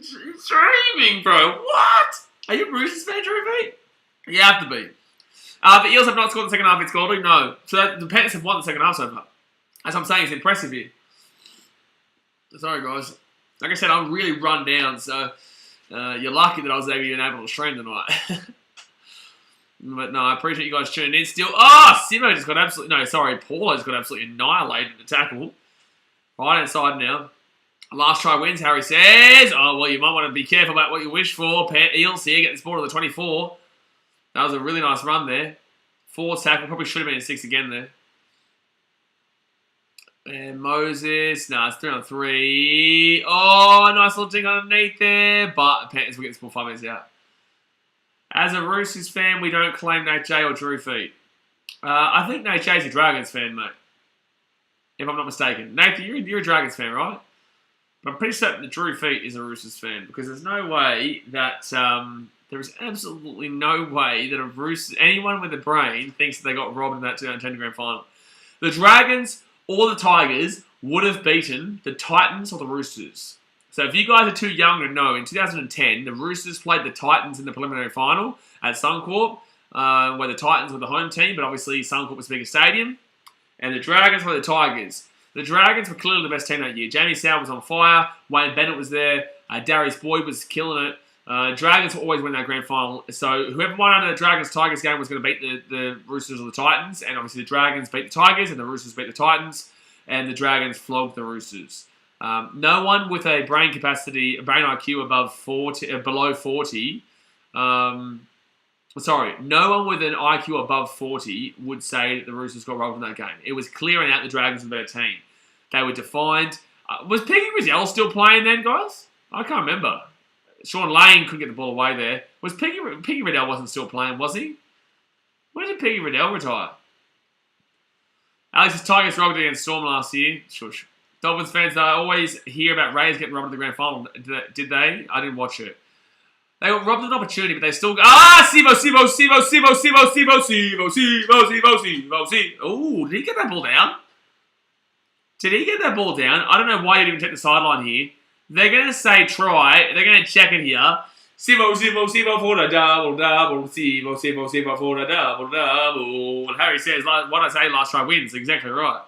S1: streaming, bro. What? Are you a Roosters fan, Drew? You have to be. The Eels have not scored in the second half. It's Goldie. No. So the Panthers have won the second half so far. As I'm saying, it's impressive here. Sorry, guys. Like I said, I'm really run down, so you're lucky that I was even able to stream tonight. But no, I appreciate you guys tuning in still. Simo just got absolutely... No, sorry, Paulo just got absolutely annihilated in the tackle. Right hand side now. Last try wins, Harry says. Oh, well, you might want to be careful about what you wish for. Eels here get this ball to the 24. That was a really nice run there. 4 tackle. Probably should have been a 6 again there. And Moses. No, it's 3 on 3. Oh, nice little ding underneath there. But the Panthers will get this ball 5 minutes out. As a Roosters fan, we don't claim Nate J or Drew Feet. I think Nate J's a Dragons fan, mate. If I'm not mistaken. Nathan, you're a Dragons fan, right? But I'm pretty certain that Drew Feet is a Roosters fan. Because there's no way that... there is absolutely no way that anyone with a brain thinks that they got robbed in that 2010 grand final. The Dragons or the Tigers would have beaten the Titans or the Roosters. So if you guys are too young to know, in 2010, the Roosters played the Titans in the preliminary final at Suncorp, where the Titans were the home team, but obviously Suncorp was a bigger stadium. And the Dragons were the Tigers. The Dragons were clearly the best team that year. Jamie Soward was on fire. Wayne Bennett was there. Darius Boyd was killing it. Dragons will always win that grand final. So whoever won out of the Dragons-Tigers game was going to beat the Roosters or the Titans. And obviously the Dragons beat the Tigers and the Roosters beat the Titans. And the Dragons flogged the Roosters. No one with a brain capacity, a brain IQ above 40, below 40. No one with an IQ above 40 would say that the Roosters got robbed in that game. It was clearing out the Dragons and better team. They were defined. Was Peggy Riddell still playing then, guys? I can't remember. Sean Lane couldn't get the ball away there. Was Peggy Riddell wasn't still playing, was he? When did Peggy Riddell retire? Alex's Tigers robbed against Storm last year. Shush. Dolphins fans, they always hear about Rays getting robbed in the grand final. Did they? I didn't watch it. They got robbed of an opportunity, but they still... Sivo. Oh, did he get that ball down? Did he get that ball down? I don't know why he didn't even check the sideline here. They're going to say try. They're going to check it here. Sivo for the double. Sivo for the double. And Harry says, like what I say, last try wins. Exactly right.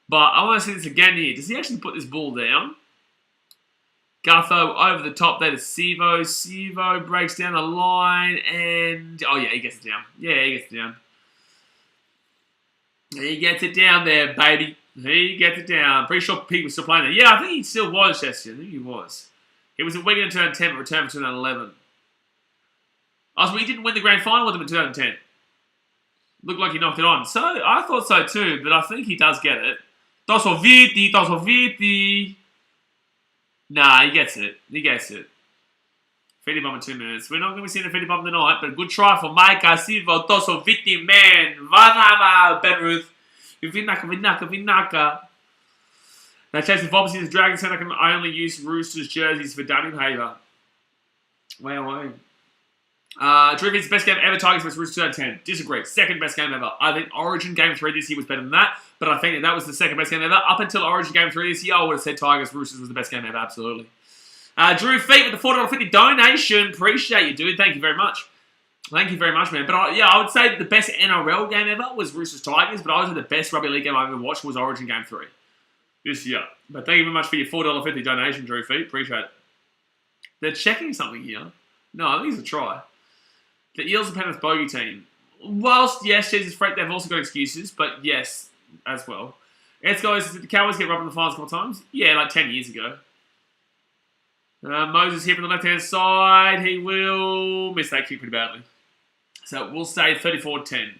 S1: But I want to see this again here. Does he actually put this ball down? Gutho over the top there to Sivo. Sivo breaks down the line and... Oh, yeah, he gets it down. Yeah, he gets it down. He gets it down there, baby. He gets it down. Pretty sure Pete was still playing there. Yeah, I think he still was, Chester. I think he was. He was at Wigan in 2010, but returned for 2011. Oh, so he didn't win the grand final with them in 2010. Looked like he knocked it on. So, I thought so too, but I think he does get it. Tosoviti. Nah, he gets it. Feedy bomb in 2 minutes. We're not going to be seeing a feedy bomb tonight, but good try for Mike Sivo Tosoviti, man. Vanava, Penrith. Vinaka. Now, Chase, if obviously the Dragons said I can only use Roosters jerseys for dummy paper. Wow. Driving's best game ever, Tigers vs Roosters 2010. Disagree. Second best game ever. I think Origin Game 3 this year was better than that, but I think that was the second best game ever. Up until Origin Game 3 this year, I would have said Tigers Roosters was the best game ever, absolutely. Drew Feet with the $4.50 donation. Appreciate you, dude. Thank you very much. Thank you very much, man. But I would say the best NRL game ever was Roosters Tigers, but I would say the best rugby league game I've ever watched was Origin Game 3 this year. But thank you very much for your $4.50 donation, Drew Feet. Appreciate it. They're checking something here. No, I think it's a try. The Eels are Penrith bogey team. Whilst, yes, Jesus Freak, they've also got excuses, but yes, as well. Let's go. Did the Cowboys get robbed in the finals a couple of times? Yeah, like 10 years ago. Moses here from the left-hand side. He will miss that kick pretty badly. So we'll say 34-10.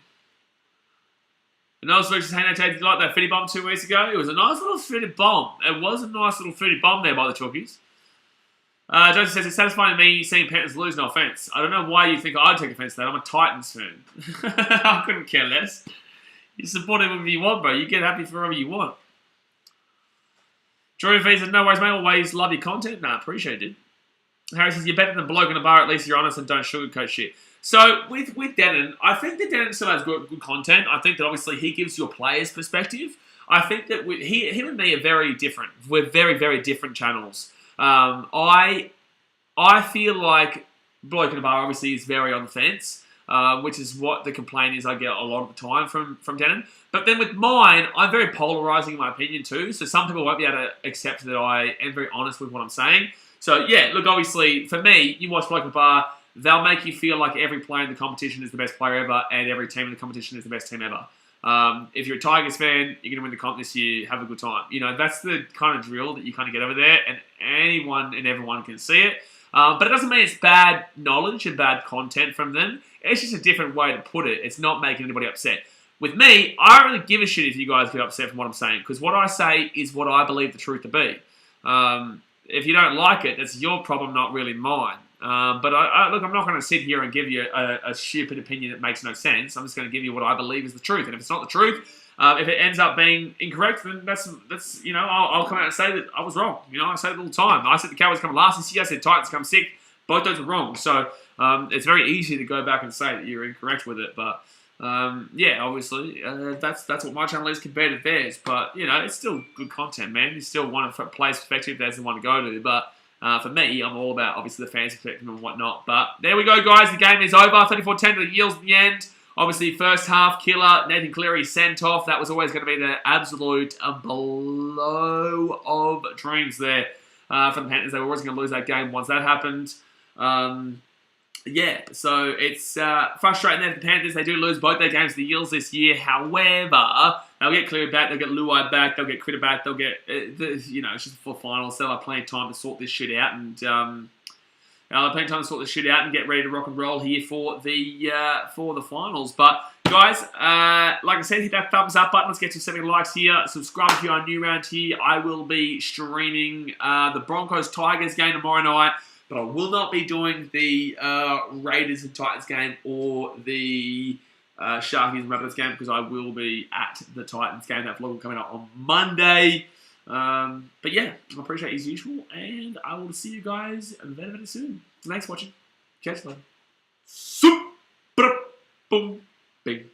S1: Another solution, hey, did you like that fitty bomb 2 weeks ago? It was a nice little fitty bomb. It was a nice little fitty bomb there by the Chalkies. Joseph says, it's satisfying to me seeing Panthers lose, no offence. I don't know why you think I'd take offence to that. I'm a Titans fan. I couldn't care less. You support whoever you want, bro. You get happy for whoever you want. Drew V says, no worries, mate. Always love your content. Nah, appreciate it. Harry says, you're better than bloke in a bar. At least you're honest and don't sugarcoat shit. So, with Denon, I think that Denon still has good content. I think that obviously he gives you a player's perspective. I think that him and me are very different. We're very, very different channels. I feel like bloke in a bar obviously is very on the fence, which is what the complaint is I get a lot of the time from Denon. But then with mine, I'm very polarising in my opinion too. So some people won't be able to accept that I am very honest with what I'm saying. So yeah, look, obviously for me, you watch bloke in a bar, they'll make you feel like every player in the competition is the best player ever and every team in the competition is the best team ever. If you're a Tigers fan, you're going to win the comp this year. Have a good time. That's the kind of drill that you kind of get over there, and anyone and everyone can see it. But it doesn't mean it's bad knowledge and bad content from them. It's just a different way to put it. It's not making anybody upset. With me, I don't really give a shit if you guys get upset from what I'm saying, because what I say is what I believe the truth to be. If you don't like it, that's your problem, not really mine. But look, I'm not going to sit here and give you a stupid opinion that makes no sense. I'm just going to give you what I believe is the truth. And if it's not the truth, if it ends up being incorrect, then that's I'll come out and say that I was wrong. I say it all the time. I said the Cowboys come last this year. I said Titans come sixth. Both those were wrong. So it's very easy to go back and say that you're incorrect with it. But obviously, that's what my channel is compared to theirs. But, it's still good content, man. You still want to play perspective, there's the one to go to. But for me, I'm all about, obviously, the fans' perspective and whatnot. But there we go, guys. The game is over. 34-10 to the Eels in the end. Obviously, first half, killer. Nathan Cleary sent off. That was always going to be the absolute blow of dreams there for the Panthers. They were always going to lose that game once that happened. So it's frustrating there for the Panthers. They do lose both their games to the Eels this year. However, they'll get Cleary back, they'll get Luai back, they'll get Critter back, they'll get, it's just for finals. So they'll have plenty of time to sort this shit out and get ready to rock and roll here for the finals. But guys, like I said, hit that thumbs up button. Let's get to 70 likes here. Subscribe if you are new around here. I will be streaming the Broncos-Tigers game tomorrow night. But I will not be doing the Raiders and Titans game or the Sharkies and Rabbits game because I will be at the Titans game. That vlog will come out on Monday. But yeah, I appreciate it as usual, and I will see you guys very, very soon. Thanks for watching. Catch you later. Super boom big.